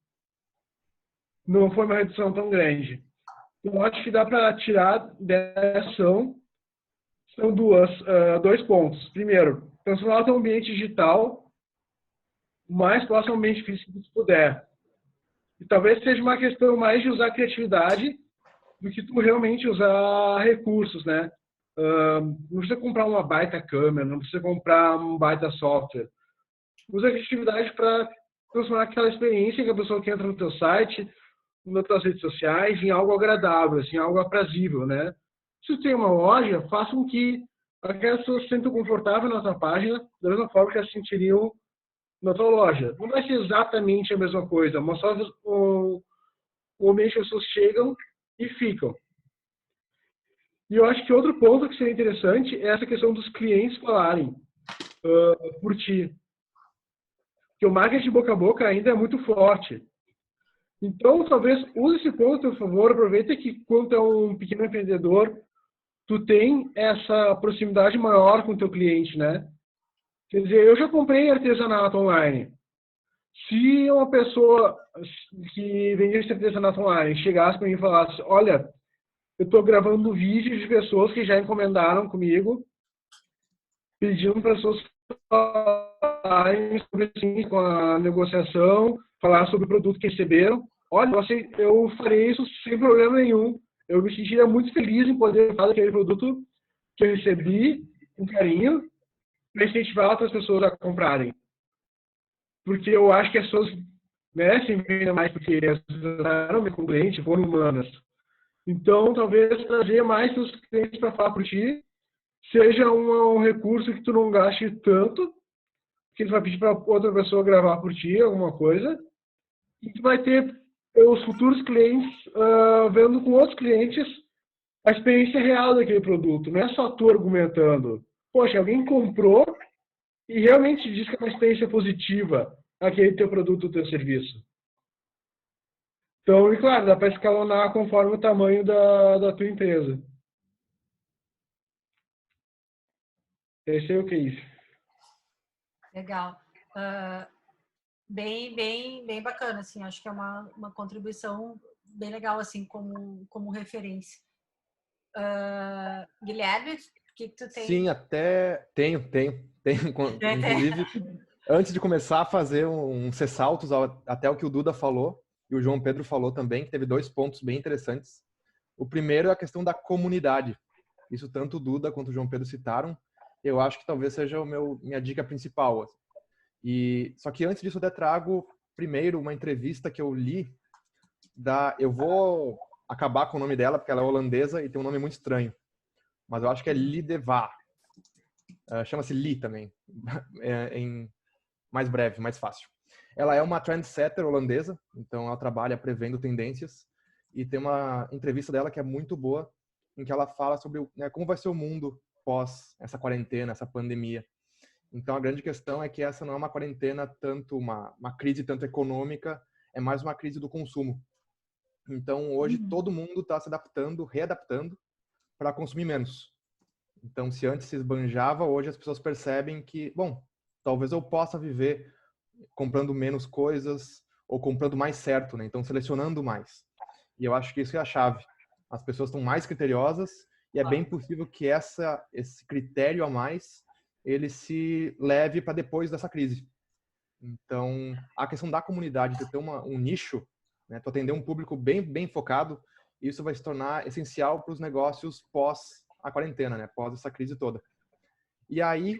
F: Não foi uma redução tão grande. Eu acho que dá para tirar dessa ação, são dois pontos. Primeiro, transformar o teu ambiente digital o mais próximo ao ambiente físico que puder. E talvez seja uma questão mais de usar criatividade do que tu realmente usar recursos, né? Não precisa comprar uma baita câmera, não precisa comprar um baita software. Usa a criatividade para transformar aquela experiência que a pessoa que entra no teu site, nas tuas redes sociais, em algo agradável, assim, algo aprazível, né? Se tu tem uma loja, faça com que aquelas pessoas se sintam confortáveis na tua página, da mesma forma que elas se sentiriam na tua loja. Não vai ser exatamente a mesma coisa, mas só o ambiente que as pessoas chegam e ficam. E eu acho que outro ponto que seria interessante é essa questão dos clientes falarem por ti. Porque o marketing boca a boca ainda é muito forte. Então, talvez use esse ponto a teu favor, aproveita que quando é um pequeno empreendedor, tu tem essa proximidade maior com o teu cliente, né? Quer dizer, eu já comprei artesanato online. Se uma pessoa que vende esse artesanato online chegasse para mim e falasse, olha, eu estou gravando vídeos de pessoas que já encomendaram comigo, pedindo para as pessoas falarem sobre assim, com a negociação, falar sobre o produto que receberam. Olha, eu farei isso sem problema nenhum. Eu me sentiria muito feliz em poder falar daquele produto que eu recebi com carinho para incentivar outras pessoas a comprarem. Porque eu acho que as pessoas merecem vender mais porque elas eram com cliente, foram humanas. Então, talvez trazer mais seus clientes para falar por ti seja um recurso que tu não gaste tanto, que tu vai pedir para outra pessoa gravar por ti alguma coisa, e tu vai ter os futuros clientes vendo com outros clientes a experiência real daquele produto. Não é só tu argumentando. Poxa, alguém comprou e realmente diz que é uma experiência positiva aquele teu produto ou teu serviço. Então, e claro, dá para escalonar conforme o tamanho da tua empresa. Esse é o case.
B: Legal. Bem bacana, assim. Acho que é uma contribuição bem legal, assim, como referência. Guilherme, o que tu tem?
E: Sim, até tenho. Inclusive, antes de começar a fazer uns ressaltos até o que o Duda falou, e o João Pedro falou também, que teve 2 pontos bem interessantes. O primeiro é a questão da comunidade. Isso tanto o Duda quanto o João Pedro citaram. Eu acho que talvez seja minha dica principal. Só que antes disso eu até trago primeiro uma entrevista que eu li eu vou acabar com o nome dela porque ela é holandesa e tem um nome muito estranho. Mas eu acho que é Lee de Waal. Chama-se Lee também. Em mais breve, mais fácil. Ela é uma trendsetter holandesa, então ela trabalha prevendo tendências e tem uma entrevista dela que é muito boa, em que ela fala sobre como vai ser o mundo pós essa quarentena, essa pandemia. Então a grande questão é que essa não é uma quarentena tanto uma crise tanto econômica, é mais uma crise do consumo. Então hoje todo mundo está se adaptando, readaptando para consumir menos. Então se antes se esbanjava, hoje as pessoas percebem que, bom, talvez eu possa viver comprando menos coisas ou comprando mais certo, né? Então selecionando mais. E eu acho que isso é a chave. As pessoas estão mais criteriosas e é bem possível que esse critério a mais ele se leve para depois dessa crise. Então, a questão da comunidade, de ter um nicho, né? Tu atender um público bem focado, isso vai se tornar essencial para os negócios pós a quarentena, né? Pós essa crise toda. E aí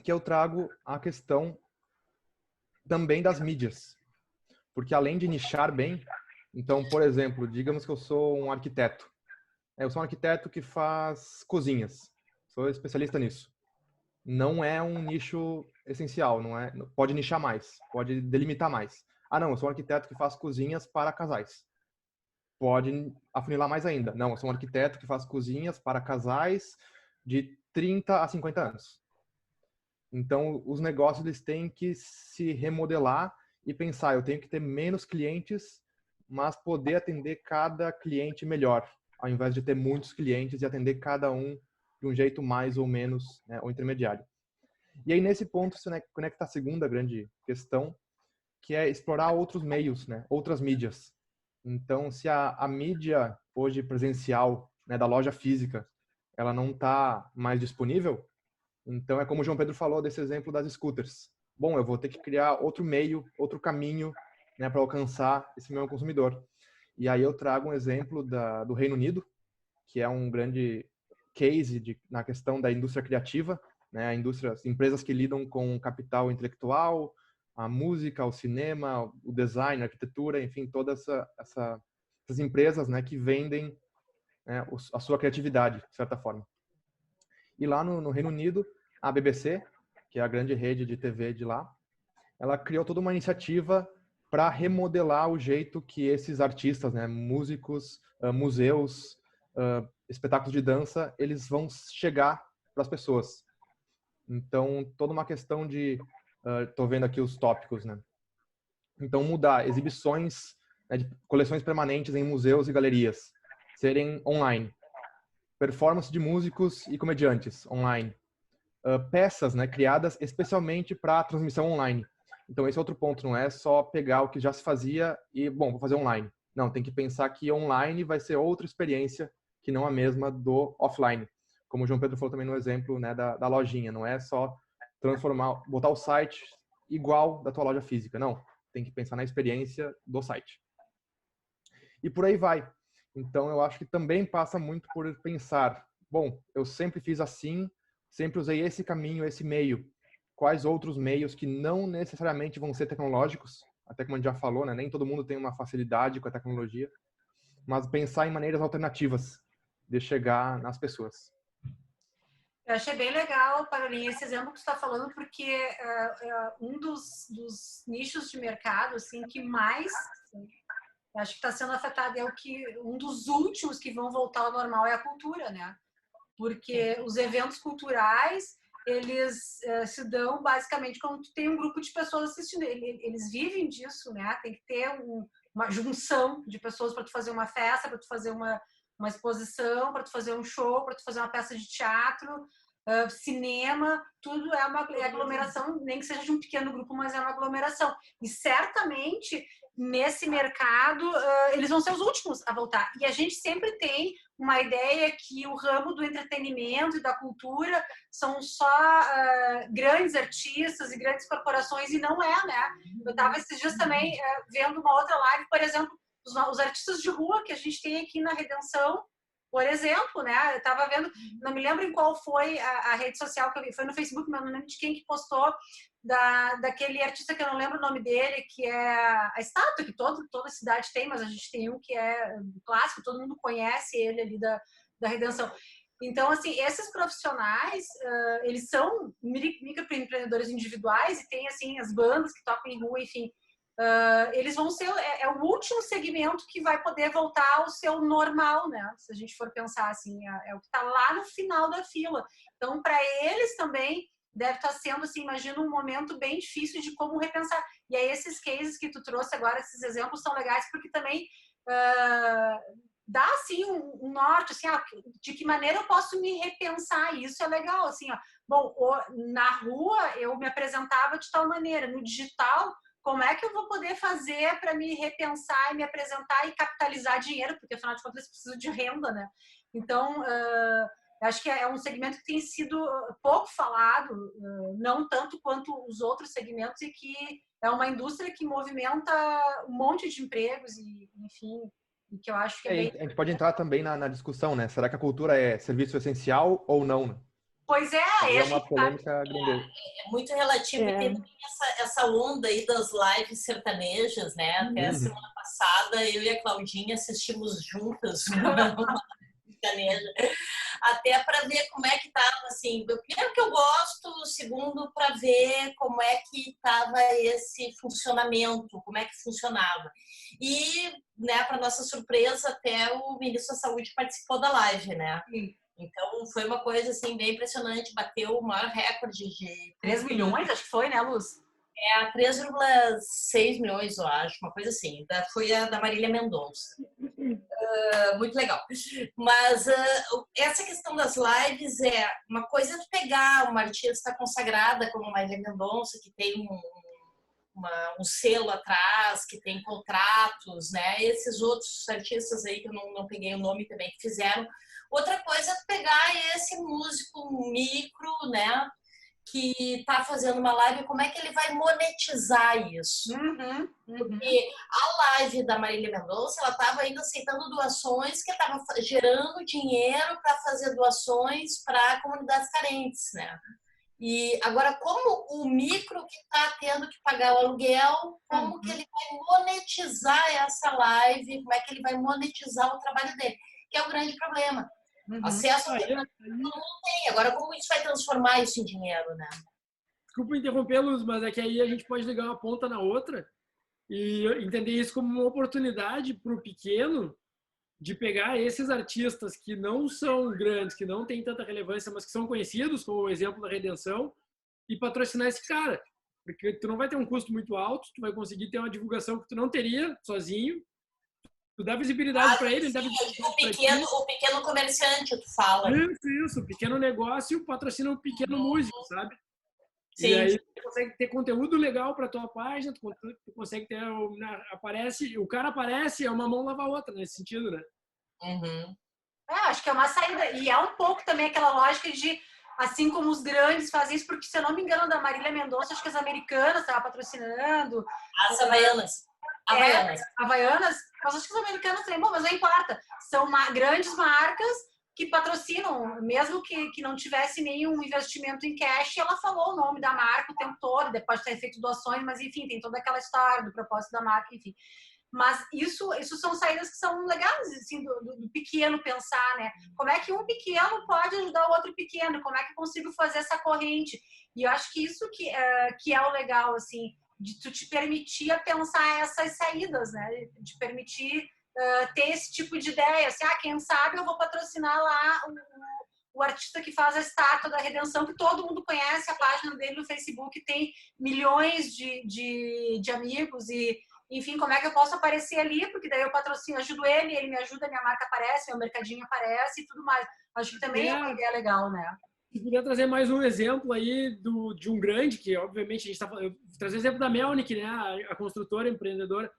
E: que eu trago a questão também das mídias. Porque além de nichar bem, então, por exemplo, digamos que eu sou um arquiteto. Eu sou um arquiteto que faz cozinhas. Sou especialista nisso. Não é um nicho essencial, não é, pode nichar mais, pode delimitar mais. Ah, não, eu sou um arquiteto que faz cozinhas para casais. Pode afunilar mais ainda. Não, eu sou um arquiteto que faz cozinhas para casais de 30 a 50 anos. Então, os negócios eles têm que se remodelar e pensar, eu tenho que ter menos clientes, mas poder atender cada cliente melhor, ao invés de ter muitos clientes e atender cada um de um jeito mais ou menos, né, ou intermediário. E aí, nesse ponto, se conecta a segunda grande questão, que é explorar outros meios, né, outras mídias. Então, se a mídia hoje presencial, né, da loja física, ela não está mais disponível, então é como o João Pedro falou desse exemplo das scooters. Bom, eu vou ter que criar outro meio, outro caminho, né, para alcançar esse meu consumidor. E aí eu trago um exemplo do Reino Unido, que é um grande case na questão da indústria criativa, né, as empresas que lidam com capital intelectual, a música, o cinema, o design, a arquitetura, enfim, todas essas empresas, né, que vendem, né, a sua criatividade, de certa forma. E lá no Reino Unido, a BBC, que é a grande rede de TV de lá, ela criou toda uma iniciativa para remodelar o jeito que esses artistas, né, músicos, museus, espetáculos de dança, eles vão chegar para as pessoas. Então, toda uma questão de... Estou vendo aqui os tópicos, né? Então, mudar exibições, né, de coleções permanentes em museus e galerias, serem online. Performance de músicos e comediantes online. Peças, né, criadas especialmente para transmissão online. Então, esse é outro ponto, não é só pegar o que já se fazia e, bom, vou fazer online. Não, tem que pensar que online vai ser outra experiência que não a mesma do offline. Como o João Pedro falou também no exemplo, né, da lojinha. Não é só botar o site igual da tua loja física. Não, tem que pensar na experiência do site. E por aí vai. Então, eu acho que também passa muito por pensar, bom, eu sempre fiz assim, sempre usei esse caminho, esse meio. Quais outros meios que não necessariamente vão ser tecnológicos, até como a gente já falou, né? Nem todo mundo tem uma facilidade com a tecnologia, mas pensar em maneiras alternativas de chegar nas pessoas.
B: Eu achei bem legal, Parolinha, esse exemplo que você está falando, porque um dos nichos de mercado assim, que mais acho que está sendo afetado é um dos últimos que vão voltar ao normal é a cultura, né? Porque os eventos culturais eles se dão basicamente quando tu tem um grupo de pessoas assistindo. Eles vivem disso, né? Tem que ter uma junção de pessoas para tu fazer uma festa, para tu fazer uma exposição, para tu fazer um show, para tu fazer uma peça de teatro, cinema, tudo é uma aglomeração, nem que seja de um pequeno grupo, mas é uma aglomeração. E certamente nesse mercado eles vão ser os últimos a voltar. E a gente sempre tem uma ideia que o ramo do entretenimento e da cultura são só grandes artistas e grandes corporações, e não é, né? Eu estava esses dias também vendo uma outra live, por exemplo, os artistas de rua que a gente tem aqui na Redenção, por exemplo, né? Eu estava vendo, não me lembro em qual foi a rede social que eu vi, foi no Facebook, mas não lembro de quem que postou, daquele artista que eu não lembro o nome dele, que é a estátua que toda cidade tem, mas a gente tem um que é clássico, todo mundo conhece ele ali da Redenção. Então, assim, esses profissionais, eles são microempreendedores individuais e tem, assim, as bandas que tocam em rua, enfim. Eles vão ser o último segmento que vai poder voltar ao seu normal, né? Se a gente for pensar assim, é o que está lá no final da fila. Então, para eles também deve estar sendo, assim, imagina um momento bem difícil de como repensar. E aí esses cases que tu trouxe agora, esses exemplos são legais porque também dá, assim, um norte, assim, de que maneira eu posso me repensar. Isso é legal, assim, ó. Bom, na rua eu me apresentava de tal maneira, no digital, como é que eu vou poder fazer para me repensar e me apresentar e capitalizar dinheiro, porque afinal de contas eu preciso de renda, né? Então, Eu acho que é um segmento que tem sido pouco falado, não tanto quanto os outros segmentos, e que é uma indústria que movimenta um monte de empregos e, enfim, e que eu acho que é bem...
E: A gente pode entrar também na discussão, né? Será que a cultura é serviço essencial ou não, né?
B: Pois é,
E: É uma polêmica grande.
C: É muito relativo. E tem também essa onda aí das lives sertanejas, né? Até a semana passada, eu e a Claudinha assistimos juntas uma sertaneja, até para ver como é que estava, assim, primeiro que eu gosto, segundo para ver como é que estava esse funcionamento, como é que funcionava. E, né, para nossa surpresa, até o ministro da Saúde participou da live, né?
B: Sim.
C: Então, foi uma coisa, assim, bem impressionante, bateu o maior recorde de...
B: 3 milhões, acho que foi, né, Luz?
C: 3,6 milhões, eu acho, uma coisa assim. Foi a da Marília Mendonça. Muito legal. Mas essa questão das lives é uma coisa de pegar uma artista consagrada como a Marília Mendonça, que tem um selo atrás, que tem contratos, né? Esses outros artistas aí, que eu não peguei o nome também, que fizeram. Outra coisa é pegar esse músico micro, né? Que está fazendo uma live, como é que ele vai monetizar isso? Porque a live da Marília Mendonça, ela estava ainda aceitando doações, que estava gerando dinheiro para fazer doações para comunidades carentes, né? E agora, como o micro que está tendo que pagar o aluguel, como que ele vai monetizar essa live, como é que ele vai monetizar o trabalho dele? Que é o grande problema. Acesso ao todo mundo tem. Agora, como isso vai transformar isso em dinheiro, né?
D: Desculpa interrompê-los, mas é que aí a gente pode ligar uma ponta na outra e entender isso como uma oportunidade para o pequeno de pegar esses artistas que não são grandes, que não têm tanta relevância, mas que são conhecidos, como o exemplo da Redenção, e patrocinar esse cara. Porque tu não vai ter um custo muito alto, tu vai conseguir ter uma divulgação que tu não teria sozinho. Tu dá visibilidade para ele,
C: sim,
D: dá visibilidade
C: o pequeno comerciante, tu fala.
D: Isso. O pequeno negócio patrocina um pequeno músico, sabe?
C: Sim.
D: E aí tu consegue ter conteúdo legal para tua página, tu consegue ter... o cara aparece, é uma mão lava a outra nesse sentido, né?
B: Acho que é uma saída. E é um pouco também aquela lógica de, assim como os grandes fazem isso, porque se eu não me engano, da Marília Mendonça, acho que as americanas estavam patrocinando.
C: As Havaianas.
B: Havaianas, mas acho que os americanos também, bom, mas não importa. São grandes marcas que patrocinam, mesmo que não tivesse nenhum investimento em cash, ela falou o nome da marca o tempo todo, depois de ter feito doações, mas enfim, tem toda aquela história do propósito da marca, enfim. Mas isso são saídas que são legais, assim, do pequeno pensar, né? Como é que um pequeno pode ajudar o outro pequeno? Como é que eu consigo fazer essa corrente? E eu acho que isso que é o legal, assim, de tu te permitir a pensar essas saídas, né? De permitir ter esse tipo de ideia. Assim, quem sabe eu vou patrocinar lá o artista que faz a estátua da Redenção, que todo mundo conhece, a página dele no Facebook tem milhões de amigos e, enfim, como é que eu posso aparecer ali? Porque daí eu patrocino, ajudo ele me ajuda, minha marca aparece, meu mercadinho aparece e tudo mais. Acho que também é uma ideia legal, né?
D: Eu queria trazer mais um exemplo aí de um grande, que obviamente a gente está falando, trazer o exemplo da Melnick, né? A construtora, empreendedora,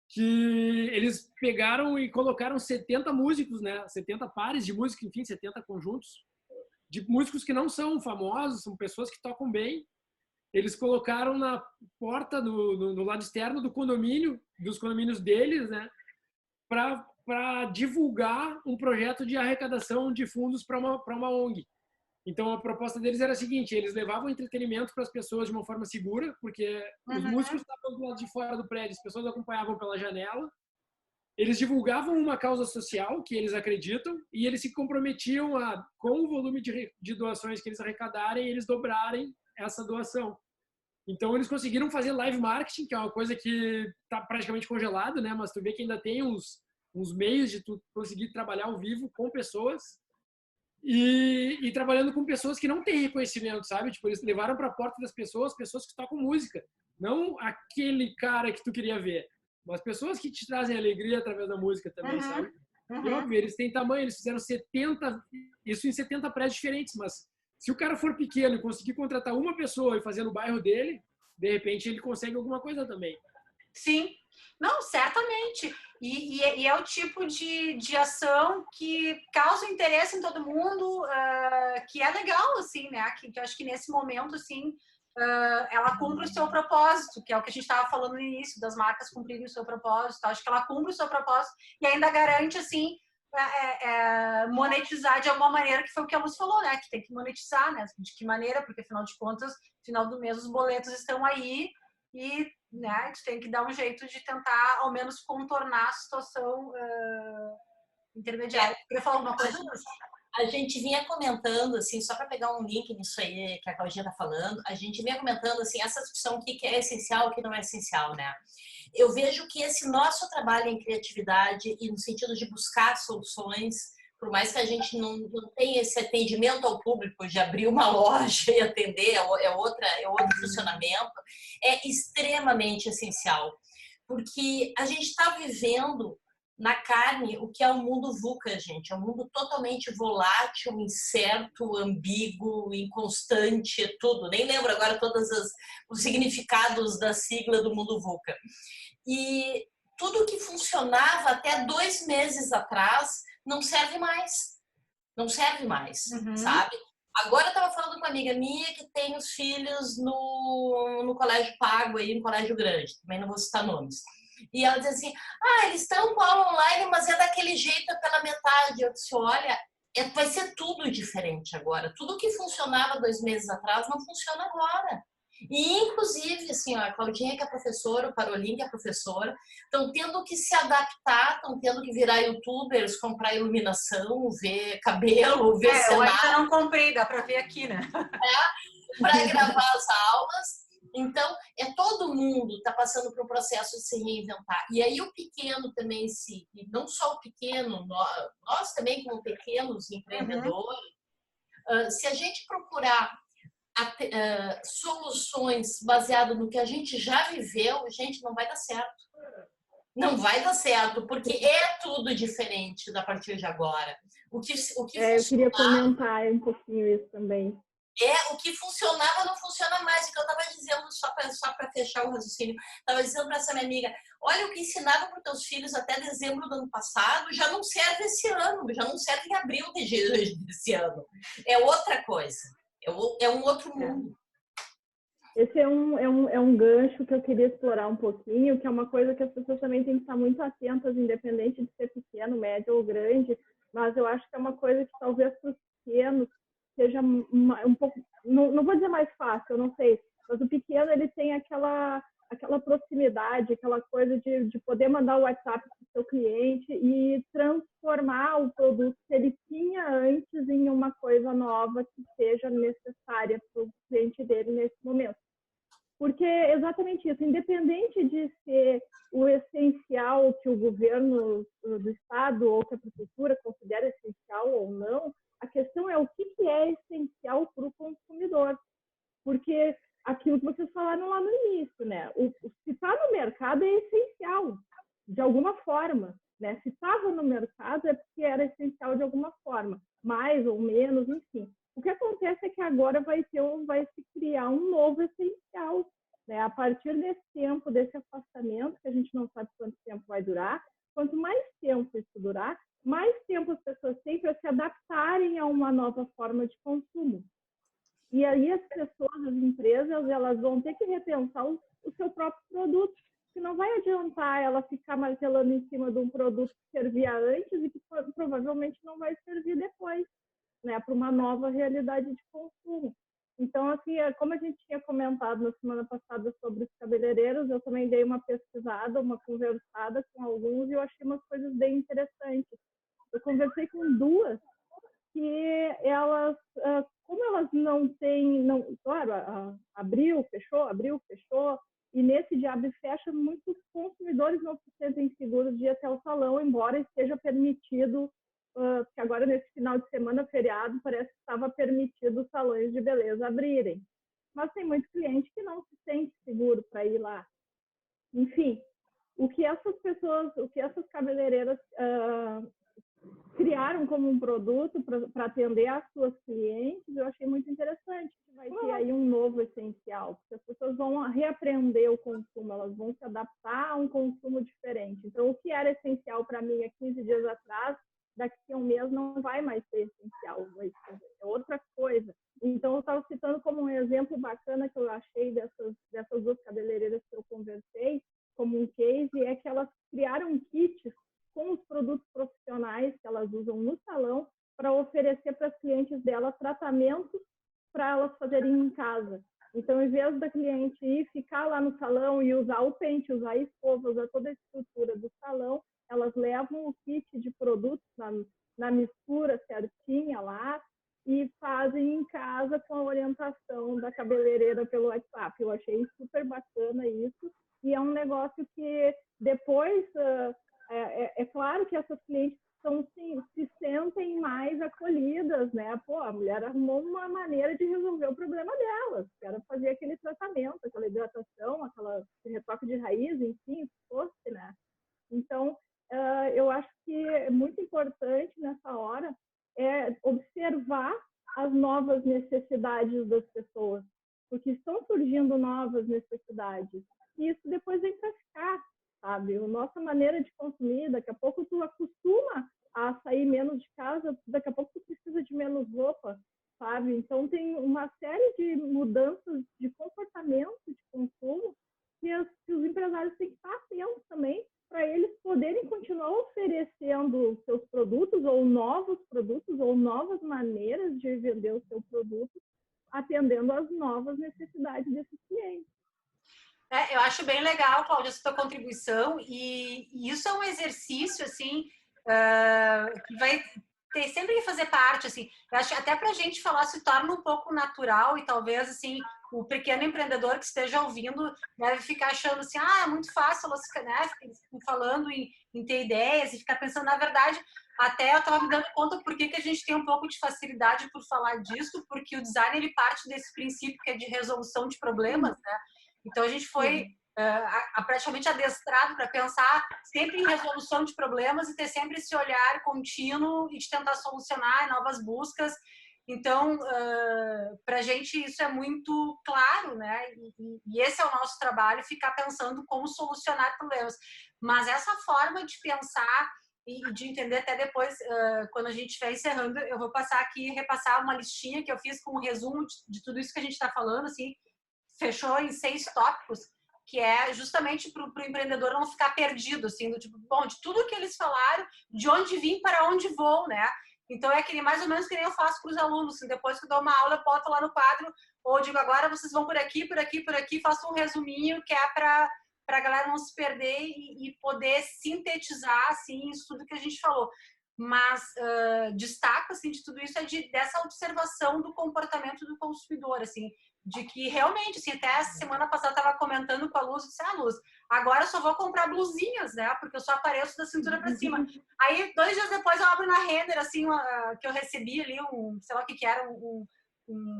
D: que eles pegaram e colocaram 70 músicos, né? 70 pares de música, enfim, 70 conjuntos de músicos que não são famosos, são pessoas que tocam bem. Eles colocaram na porta, no lado externo do condomínio, dos condomínios deles, né? Para divulgar um projeto de arrecadação de fundos para uma ONG. Então, a proposta deles era a seguinte: eles levavam entretenimento para as pessoas de uma forma segura, porque os músicos estavam do lado de fora do prédio, as pessoas acompanhavam pela janela. Eles divulgavam uma causa social que eles acreditam e eles se comprometiam a, com o volume de doações que eles arrecadarem, eles dobrarem essa doação. Então, eles conseguiram fazer live marketing, que é uma coisa que está praticamente congelado, né? Mas tu vê que ainda tem uns meios de tu conseguir trabalhar ao vivo com pessoas. E trabalhando com pessoas que não têm reconhecimento, sabe? Tipo, eles levaram para a porta das pessoas que tocam música. Não aquele cara que tu queria ver, mas pessoas que te trazem alegria através da música também, sabe? E óbvio, eles têm tamanho, eles fizeram 70, isso em 70 prédios diferentes, mas se o cara for pequeno e conseguir contratar uma pessoa e fazer no bairro dele, de repente ele consegue alguma coisa também.
B: Sim, Não, certamente. E é o tipo de ação que causa interesse em todo mundo, que é legal, assim, né? Que eu acho que nesse momento, assim, ela cumpre o seu propósito, que é o que a gente estava falando no início, das marcas cumprirem o seu propósito. Acho que ela cumpre o seu propósito e ainda garante, assim, monetizar de alguma maneira, que foi o que a Luz falou, né? Que tem que monetizar, né? De que maneira? Porque, afinal de contas, no final do mês, os boletos estão aí e, né, a gente tem que dar um jeito de tentar, ao menos, contornar a situação intermediária. Queria falar alguma coisa?
C: A gente vinha comentando, assim, só para pegar um link nisso aí que a Claudinha está falando, a gente vinha comentando, assim, essa discussão, o que é essencial e o que não é essencial, né? Eu vejo que esse nosso trabalho em criatividade e no sentido de buscar soluções, por mais que a gente não tenha esse atendimento ao público de abrir uma loja e atender, é outro funcionamento, é extremamente essencial. Porque a gente está vivendo na carne o que é o mundo VUCA, gente. É um mundo totalmente volátil, incerto, ambíguo, inconstante, é tudo. Nem lembro agora todos os significados da sigla do mundo VUCA. E tudo que funcionava até 2 meses atrás não serve mais. Não serve mais, sabe? Agora eu estava falando com uma amiga minha que tem os filhos no colégio pago, aí, no colégio grande. Também não vou citar nomes. E ela diz assim, eles estão com aula online, mas é daquele jeito, é pela metade. Eu disse, olha, vai ser tudo diferente agora. Tudo que funcionava 2 meses atrás não funciona agora. E, inclusive, assim, a Claudinha, que é professora, o Parolim, que é professora, estão tendo que se adaptar, estão tendo que virar youtubers, comprar iluminação, ver cabelo, ver cenário.
B: Eu ainda não comprei, dá para ver aqui, né?
C: Para gravar as aulas. Então, todo mundo está passando por um processo de se reinventar. E aí o pequeno também, e não só o pequeno, nós também como pequenos empreendedores, se a gente procurar soluções baseadas no que a gente já viveu, gente, não vai dar certo. Não vai dar certo, porque é tudo diferente a partir de agora. O que
G: eu queria comentar um pouquinho isso também.
C: O que funcionava não funciona mais. O que eu estava dizendo, só para fechar o raciocínio, estava dizendo para essa minha amiga, olha, o que ensinava para os teus filhos até dezembro do ano passado já não serve esse ano, já não serve em abril desse ano. É outra coisa, é um outro mundo.
G: Esse é um gancho que eu queria explorar um pouquinho, que é uma coisa que as pessoas também têm que estar muito atentas, independente de ser pequeno, médio ou grande, mas eu acho que é uma coisa que talvez para os pequenos seja um pouco, não vou dizer mais fácil, eu não sei, mas o pequeno ele tem aquela proximidade, aquela coisa de poder mandar o WhatsApp para o seu cliente e transformar o produto que ele tinha antes em uma coisa nova que seja necessária para o cliente dele nesse momento. Porque é exatamente isso, independente de ser o essencial que o governo do estado ou que a prefeitura considera essencial ou não, a questão é o que é essencial para o consumidor. Porque aquilo que vocês falaram lá no início, né? Se está no mercado é essencial, de alguma forma, né? Se estava no mercado é porque era essencial de alguma forma, mais ou menos, enfim. O que acontece é que agora vai se criar um novo essencial, né? A partir desse tempo, desse afastamento, que a gente não sabe quanto tempo vai durar, quanto mais tempo isso durar, mais tempo as pessoas têm para se adaptarem a uma nova forma de consumo. E aí as pessoas, as empresas, elas vão ter que repensar o seu próprio produto, que não vai adiantar ela ficar martelando em cima de um produto que servia antes e que provavelmente não vai servir depois, né, para uma nova realidade de consumo. Então, assim, como a gente tinha comentado na semana passada sobre os cabeleireiros, eu também dei uma pesquisada, uma conversada com alguns e eu achei umas coisas bem interessantes. Eu conversei com 2 que elas, como elas não têm, claro, abriu, fechou, e nesse de abre e fecha, muitos consumidores não se sentem seguros de ir até o salão, embora esteja permitido, porque agora nesse final de semana, feriado, parece que estava permitido os salões de beleza abrirem. Mas tem muito cliente que não se sente seguro para ir lá. Enfim, o que essas cabeleireiras criaram como um produto para atender às suas clientes, eu achei muito interessante. vai ter aí um novo essencial, porque as pessoas vão reaprender o consumo, elas vão se adaptar a um consumo diferente. Então, o que era essencial para mim há 15 dias atrás, daqui a um mês não vai mais ser essencial, é outra coisa. Então, eu estava citando como um exemplo bacana que eu achei dessas duas cabeleireiras que eu conversei, como um case, é que elas criaram kits com os produtos profissionais que elas usam no salão para oferecer para as clientes delas tratamentos para elas fazerem em casa. Então, em vez da cliente ir ficar lá no salão e usar o pente, usar a escova, usar toda a estrutura do salão, elas levam o kit de produtos na mistura certinha lá e fazem em casa com a orientação da cabeleireira pelo WhatsApp. Eu achei super bacana isso. E é um negócio que depois, é claro que essas clientes se sentem mais acolhidas, né? Pô, a mulher arrumou uma maneira de resolver o problema delas, que era fazer aquele tratamento, aquela hidratação, aquele retoque de raiz, enfim, se fosse, né? Então, eu acho que é muito importante nessa hora observar as novas necessidades das pessoas, porque estão surgindo novas necessidades. E isso depois vem para ficar, sabe? A nossa maneira de consumir, daqui a pouco tu acostuma a sair menos de casa, daqui a pouco tu precisa de menos roupa, sabe? Então tem uma série de mudanças de comportamento de consumo que os empresários têm que estar atentos também para eles poderem continuar oferecendo seus produtos ou novas maneiras de vender o seu produto, atendendo às novas necessidades desses clientes.
B: Eu acho bem legal, Cláudia, essa tua contribuição, e isso é um exercício, assim, que vai ter sempre que fazer parte, assim, eu acho que até pra gente falar se torna um pouco natural e talvez, assim, o pequeno empreendedor que esteja ouvindo deve ficar achando assim, é muito fácil, elas ficam falando em ter ideias e ficar pensando, na verdade, até eu estava me dando conta por que a gente tem um pouco de facilidade por falar disso, porque o design, ele parte desse princípio que é de resolução de problemas, né? Então, a gente foi praticamente adestrado para pensar sempre em resolução de problemas e ter sempre esse olhar contínuo e de tentar solucionar novas buscas. Então, para a gente isso é muito claro, né? E esse é o nosso trabalho, ficar pensando como solucionar problemas. Mas essa forma de pensar e de entender até depois, quando a gente estiver encerrando, eu vou passar aqui, repassar uma listinha que eu fiz com um resumo de tudo isso que a gente está falando, assim, fechou em 6 tópicos, que é justamente para o empreendedor não ficar perdido, assim, do tipo, bom, de tudo que eles falaram, de onde vim para onde vou, né? Então, é aquele mais ou menos que nem eu faço para os alunos, assim, depois que eu dou uma aula, eu boto lá no quadro, ou digo, agora vocês vão por aqui, por aqui, por aqui, faço um resuminho que é para a galera não se perder e poder sintetizar, assim, isso tudo que a gente falou. Mas destaco, assim, de tudo isso é dessa observação do comportamento do consumidor, assim, de que realmente, assim, até essa semana passada eu estava comentando com a Luz, disse, Luz, agora eu só vou comprar blusinhas, né, porque eu só apareço da cintura para cima. Aí, 2 dias depois, eu abro na Renner, assim, que eu recebi ali, sei lá o que era,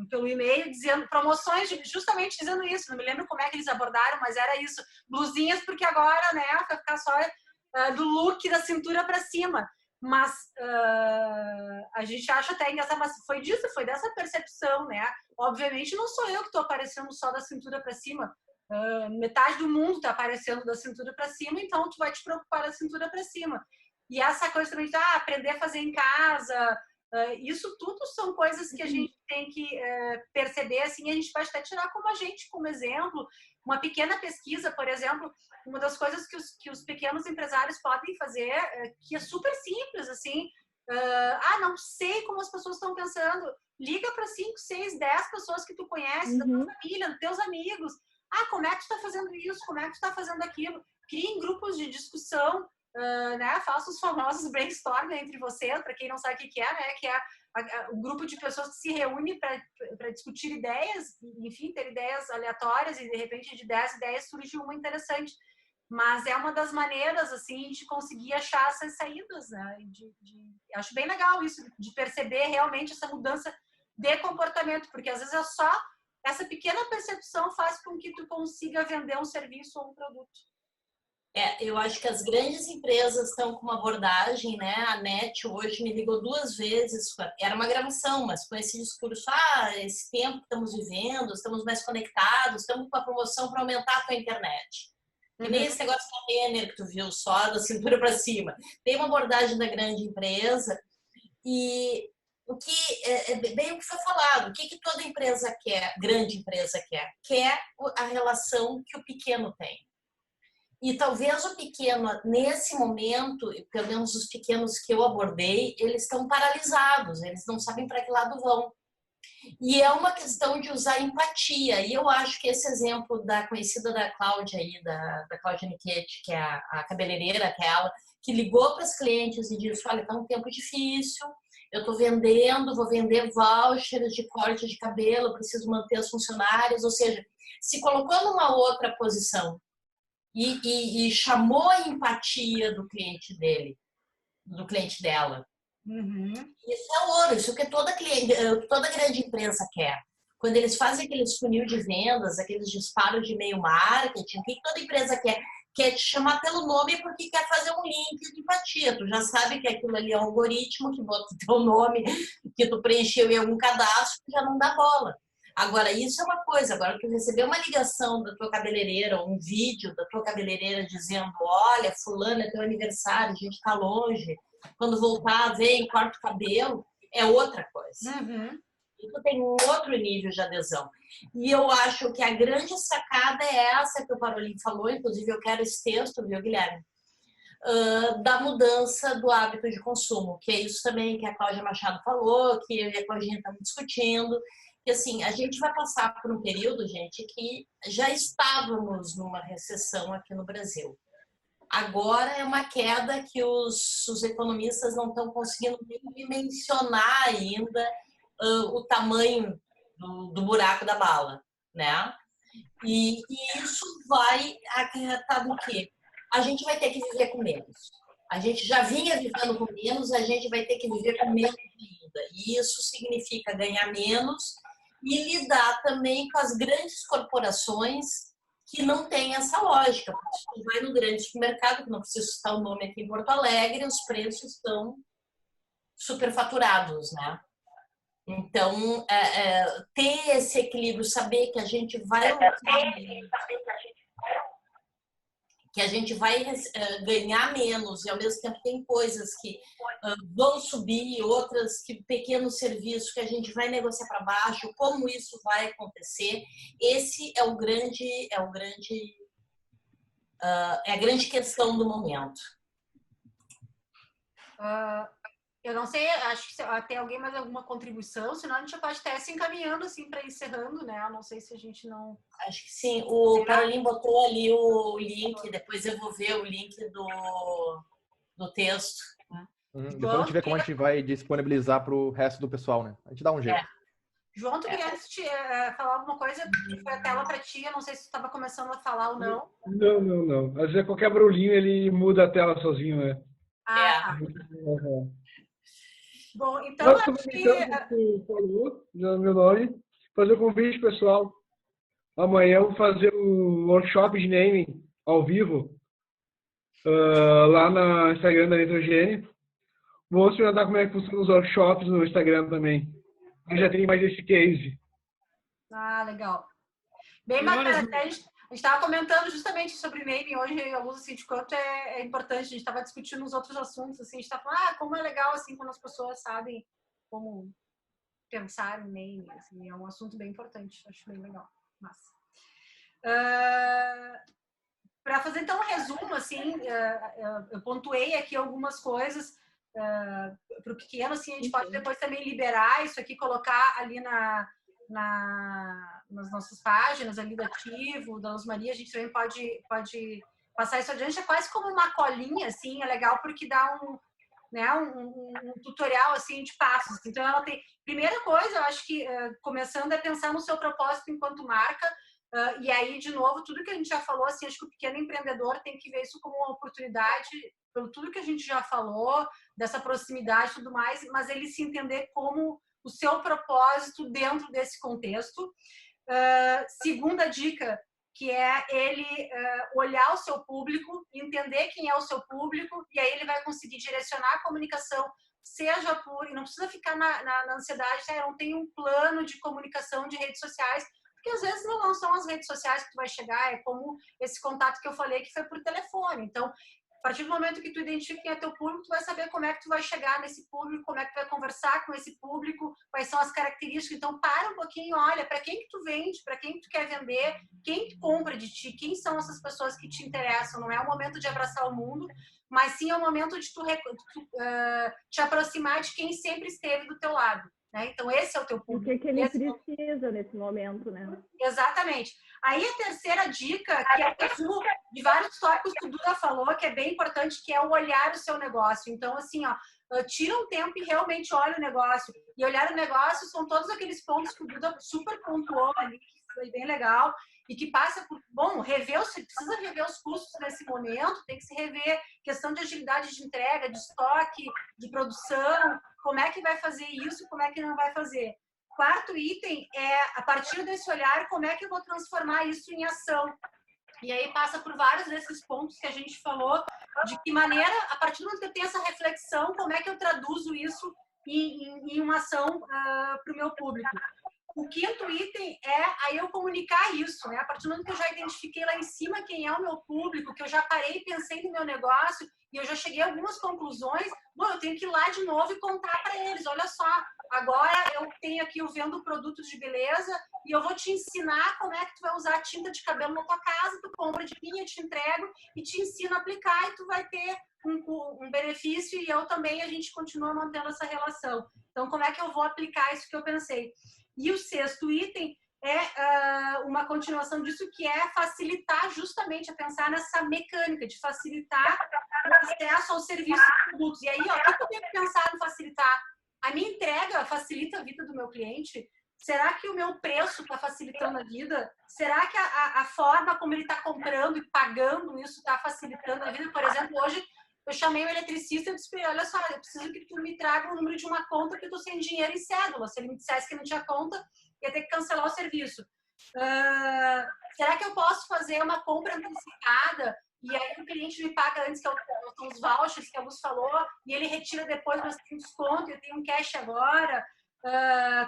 B: pelo e-mail, dizendo, promoções, justamente dizendo isso, não me lembro como é que eles abordaram, mas era isso, blusinhas, porque agora, né, vai ficar só do look da cintura para cima. Mas a gente acha até engraçado, mas foi dessa percepção, né? Obviamente não sou eu que estou aparecendo só da cintura para cima, metade do mundo está aparecendo da cintura para cima, então tu vai te preocupar da cintura para cima. E essa coisa também de aprender a fazer em casa, isso tudo são coisas que a gente tem que perceber, assim, a gente pode até tirar como exemplo, uma pequena pesquisa, por exemplo, uma das coisas que os pequenos empresários podem fazer, que é super simples, assim, não sei como as pessoas estão pensando, liga para 5, 6, 10 pessoas que tu conhece, da tua família, dos teus amigos, como é que tu está fazendo isso, como é que tu está fazendo aquilo, criem grupos de discussão, né? Faça os famosos brainstorming entre vocês, para quem não sabe o que é, né? Que é o grupo de pessoas que se reúne para discutir ideias, enfim, ter ideias aleatórias e de repente de 10 ideias surge uma interessante. Mas é uma das maneiras, assim, de conseguir achar essas saídas, né? Acho bem legal isso, de perceber realmente essa mudança de comportamento, porque às vezes é só essa pequena percepção faz com que tu consiga vender um serviço ou um produto.
C: Eu acho que as grandes empresas estão com uma abordagem, né? A NET hoje me ligou 2 vezes, era uma gravação, mas com esse discurso, esse tempo que estamos vivendo, estamos mais conectados, estamos com uma promoção para aumentar a tua internet. E nem esse negócio da Renner que tu viu só da cintura para cima. Tem uma abordagem da grande empresa e o que é bem o que foi falado. O que toda empresa quer, grande empresa quer? Quer a relação que o pequeno tem. E talvez o pequeno, nesse momento, pelo menos os pequenos que eu abordei, eles estão paralisados, eles não sabem para que lado vão. E é uma questão de usar empatia. E eu acho que esse exemplo da conhecida da Cláudia aí, da Cláudia Nichetti, que é a cabeleireira, aquela, que ligou para as clientes e disse, olha, está um tempo difícil, eu estou vendendo, vou vender vouchers de corte de cabelo, preciso manter os funcionários, ou seja, se colocou numa outra posição. E chamou a empatia do cliente dele, do cliente dela. Isso é ouro, isso que toda grande empresa quer. Quando eles fazem aqueles funil de vendas, aqueles disparos de e-mail marketing, o que toda empresa quer? Quer te chamar pelo nome porque quer fazer um link de empatia. Tu já sabe que aquilo ali é um algoritmo que bota o teu nome, que tu preencheu em algum cadastro, já não dá bola. Agora, isso é uma coisa. Agora, tu receber uma ligação da tua cabeleireira, um vídeo da tua cabeleireira dizendo, olha, fulano, é teu aniversário, a gente tá longe, quando voltar, vem, corta o cabelo, é outra coisa. Isso tem um outro nível de adesão. E eu acho que a grande sacada é essa que o Parolin falou, inclusive eu quero esse texto, viu, Guilherme? Da mudança do hábito de consumo, que é isso também que a Cláudia Machado falou, que eu e a Claudinha estamos discutindo, que assim, a gente vai passar por um período, gente, que já estávamos numa recessão aqui no Brasil. Agora é uma queda que os economistas não estão conseguindo dimensionar ainda o tamanho do buraco da bala, né? E isso vai acarretar do quê? A gente vai ter que viver com menos. A gente já vinha vivendo com menos, a gente vai ter que viver com menos ainda. E isso significa ganhar menos e lidar também com as grandes corporações que não têm essa lógica. Você vai no grande supermercado, que não preciso citar o nome aqui em Porto Alegre, os preços estão superfaturados, né? Então, ter esse equilíbrio, saber que a gente vai ganhar menos e ao mesmo tempo tem coisas que vão subir, outras que pequenos serviços que a gente vai negociar para baixo, como isso vai acontecer. Esse é a grande questão do momento.
B: Eu não sei, acho que tem alguém mais alguma contribuição, senão a gente já pode estar se encaminhando assim para encerrando, né? Eu não sei se a gente não...
C: Acho que sim. O Carolina botou ali o link, depois eu vou ver o link do texto.
E: Depois a gente vê como a gente vai disponibilizar para o resto do pessoal, né? A gente dá um jeito.
B: João, tu queria falar alguma coisa? Foi a tela para ti, eu não sei se tu estava começando a falar ou não.
F: Não. Às vezes qualquer barulhinho ele muda a tela sozinho, né?
B: Bom, então acho que...
F: falou, já meu nome, fazer o convite, pessoal. Amanhã eu vou fazer um workshop de naming ao vivo lá no Instagram da Nitrogênio. Vou experimentar como é que funcionam os workshops no Instagram também. Eu já tenho mais esse case.
B: Legal. Bem bacana. A gente estava comentando justamente sobre naming hoje, alguns assim, de quanto é importante. A gente estava discutindo os outros assuntos, assim, a gente estava falando, como é legal, assim, quando as pessoas sabem como pensar em naming, assim, é um assunto bem importante, acho bem legal. Massa. Para fazer, então, um resumo, assim, eu pontuei aqui algumas coisas para o pequeno, assim, a gente pode depois também liberar isso aqui, colocar ali nas nossas páginas ali do Ativo, da Luz Maria, a gente também pode passar isso adiante, é quase como uma colinha, assim, é legal porque dá um tutorial, assim, de passos. Então, ela tem... Primeira coisa, eu acho que, começando, é pensar no seu propósito enquanto marca, e aí, de novo, tudo que a gente já falou, assim, acho que o pequeno empreendedor tem que ver isso como uma oportunidade, pelo tudo que a gente já falou, dessa proximidade e tudo mais, mas ele se entender como o seu propósito dentro desse contexto. Segunda dica, que é ele olhar o seu público, entender quem é o seu público, e aí ele vai conseguir direcionar a comunicação, seja por... E não precisa ficar na ansiedade, eu não tenho um plano de comunicação de redes sociais, porque às vezes não são as redes sociais que tu vai chegar, é como esse contato que eu falei que foi por telefone. Então, a partir do momento que tu identifica quem é teu público, tu vai saber como é que tu vai chegar nesse público, como é que tu vai conversar com esse público, quais são as características. Então, para um pouquinho, olha, para quem que tu vende, para quem que tu quer vender, quem que compra de ti, quem são essas pessoas que te interessam. Não é o momento de abraçar o mundo, mas sim é o momento de tu te aproximar de quem sempre esteve do teu lado. Né? Então, esse é o teu público.
G: O que ele precisa nesse momento, né?
B: Exatamente. Aí a terceira dica, que é o resumo de vários tópicos que o Duda falou, que é bem importante, que é o olhar o seu negócio. Então, assim, tira um tempo e realmente olha o negócio. E olhar o negócio são todos aqueles pontos que o Duda super pontuou ali, que foi bem legal, e que passa por, bom, precisa rever os custos nesse momento, tem que se rever questão de agilidade de entrega, de estoque, de produção, como é que vai fazer isso, como é que não vai fazer. Quarto item é, a partir desse olhar, como é que eu vou transformar isso em ação? E aí passa por vários desses pontos que a gente falou, de que maneira, a partir do momento que eu tenho essa reflexão, como é que eu traduzo isso em uma ação para o meu público. O quinto item é aí eu comunicar isso, né? A partir do momento que eu já identifiquei lá em cima quem é o meu público, que eu já parei e pensei no meu negócio e eu já cheguei a algumas conclusões, bom, eu tenho que ir lá de novo e contar para eles, olha só, agora eu tenho aqui, eu vendo produtos de beleza e eu vou te ensinar como é que tu vai usar tinta de cabelo na tua casa, tu compra de mim, eu te entrego e te ensino a aplicar e tu vai ter um benefício e eu também, a gente continua mantendo essa relação. Então, como é que eu vou aplicar isso que eu pensei? E o sexto item é uma continuação disso, que é facilitar justamente a pensar nessa mecânica de facilitar o acesso ao serviço e produtos. E aí, o que eu tenho que pensar no facilitar? A minha entrega facilita a vida do meu cliente? Será que o meu preço está facilitando a vida? Será que a forma como ele está comprando e pagando isso está facilitando a vida? Por exemplo, hoje eu chamei o eletricista e disse, olha só, eu preciso que tu me traga o número de uma conta que eu estou sem dinheiro e cédula. Se ele me dissesse que não tinha conta, ia ter que cancelar o serviço. Será que eu posso fazer uma compra antecipada e aí o cliente me paga antes, que são os vouchers que a Luz falou, e ele retira depois, mas tem desconto, eu tenho um cash agora.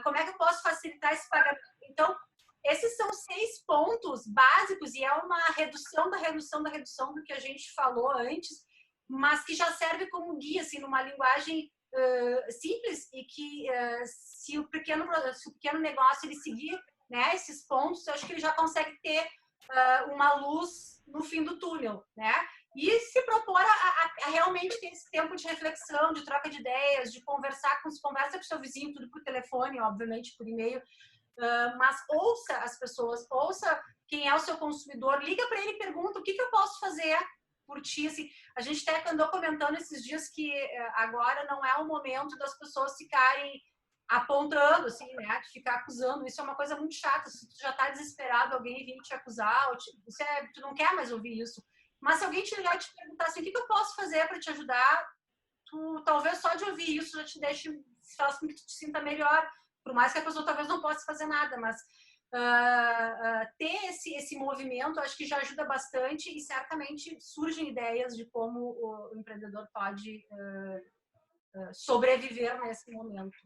B: Como é que eu posso facilitar esse pagamento? Então, esses são 6 pontos básicos e é uma redução do que a gente falou antes, mas que já serve como guia, assim, numa linguagem simples e que se o pequeno negócio ele seguir, né, esses pontos, eu acho que ele já consegue ter uma luz no fim do túnel, né? E se propor a realmente ter esse tempo de reflexão, de troca de ideias, de conversa com o seu vizinho, tudo por telefone, obviamente, por e-mail, mas ouça as pessoas, ouça quem é o seu consumidor, liga para ele e pergunta o que eu posso fazer por ti, assim, a gente até andou comentando esses dias que agora não é o momento das pessoas ficarem apontando, assim, né, de ficar acusando, isso é uma coisa muito chata, se tu já tá desesperado, alguém vir te acusar, tu não quer mais ouvir isso, mas se alguém te ligar e te perguntar assim, o que eu posso fazer para te ajudar, tu talvez só de ouvir isso já te deixe, faça com que tu te sinta melhor, por mais que a pessoa talvez não possa fazer nada, mas ter esse movimento, acho que já ajuda bastante e certamente surgem ideias de como o empreendedor pode sobreviver nesse momento.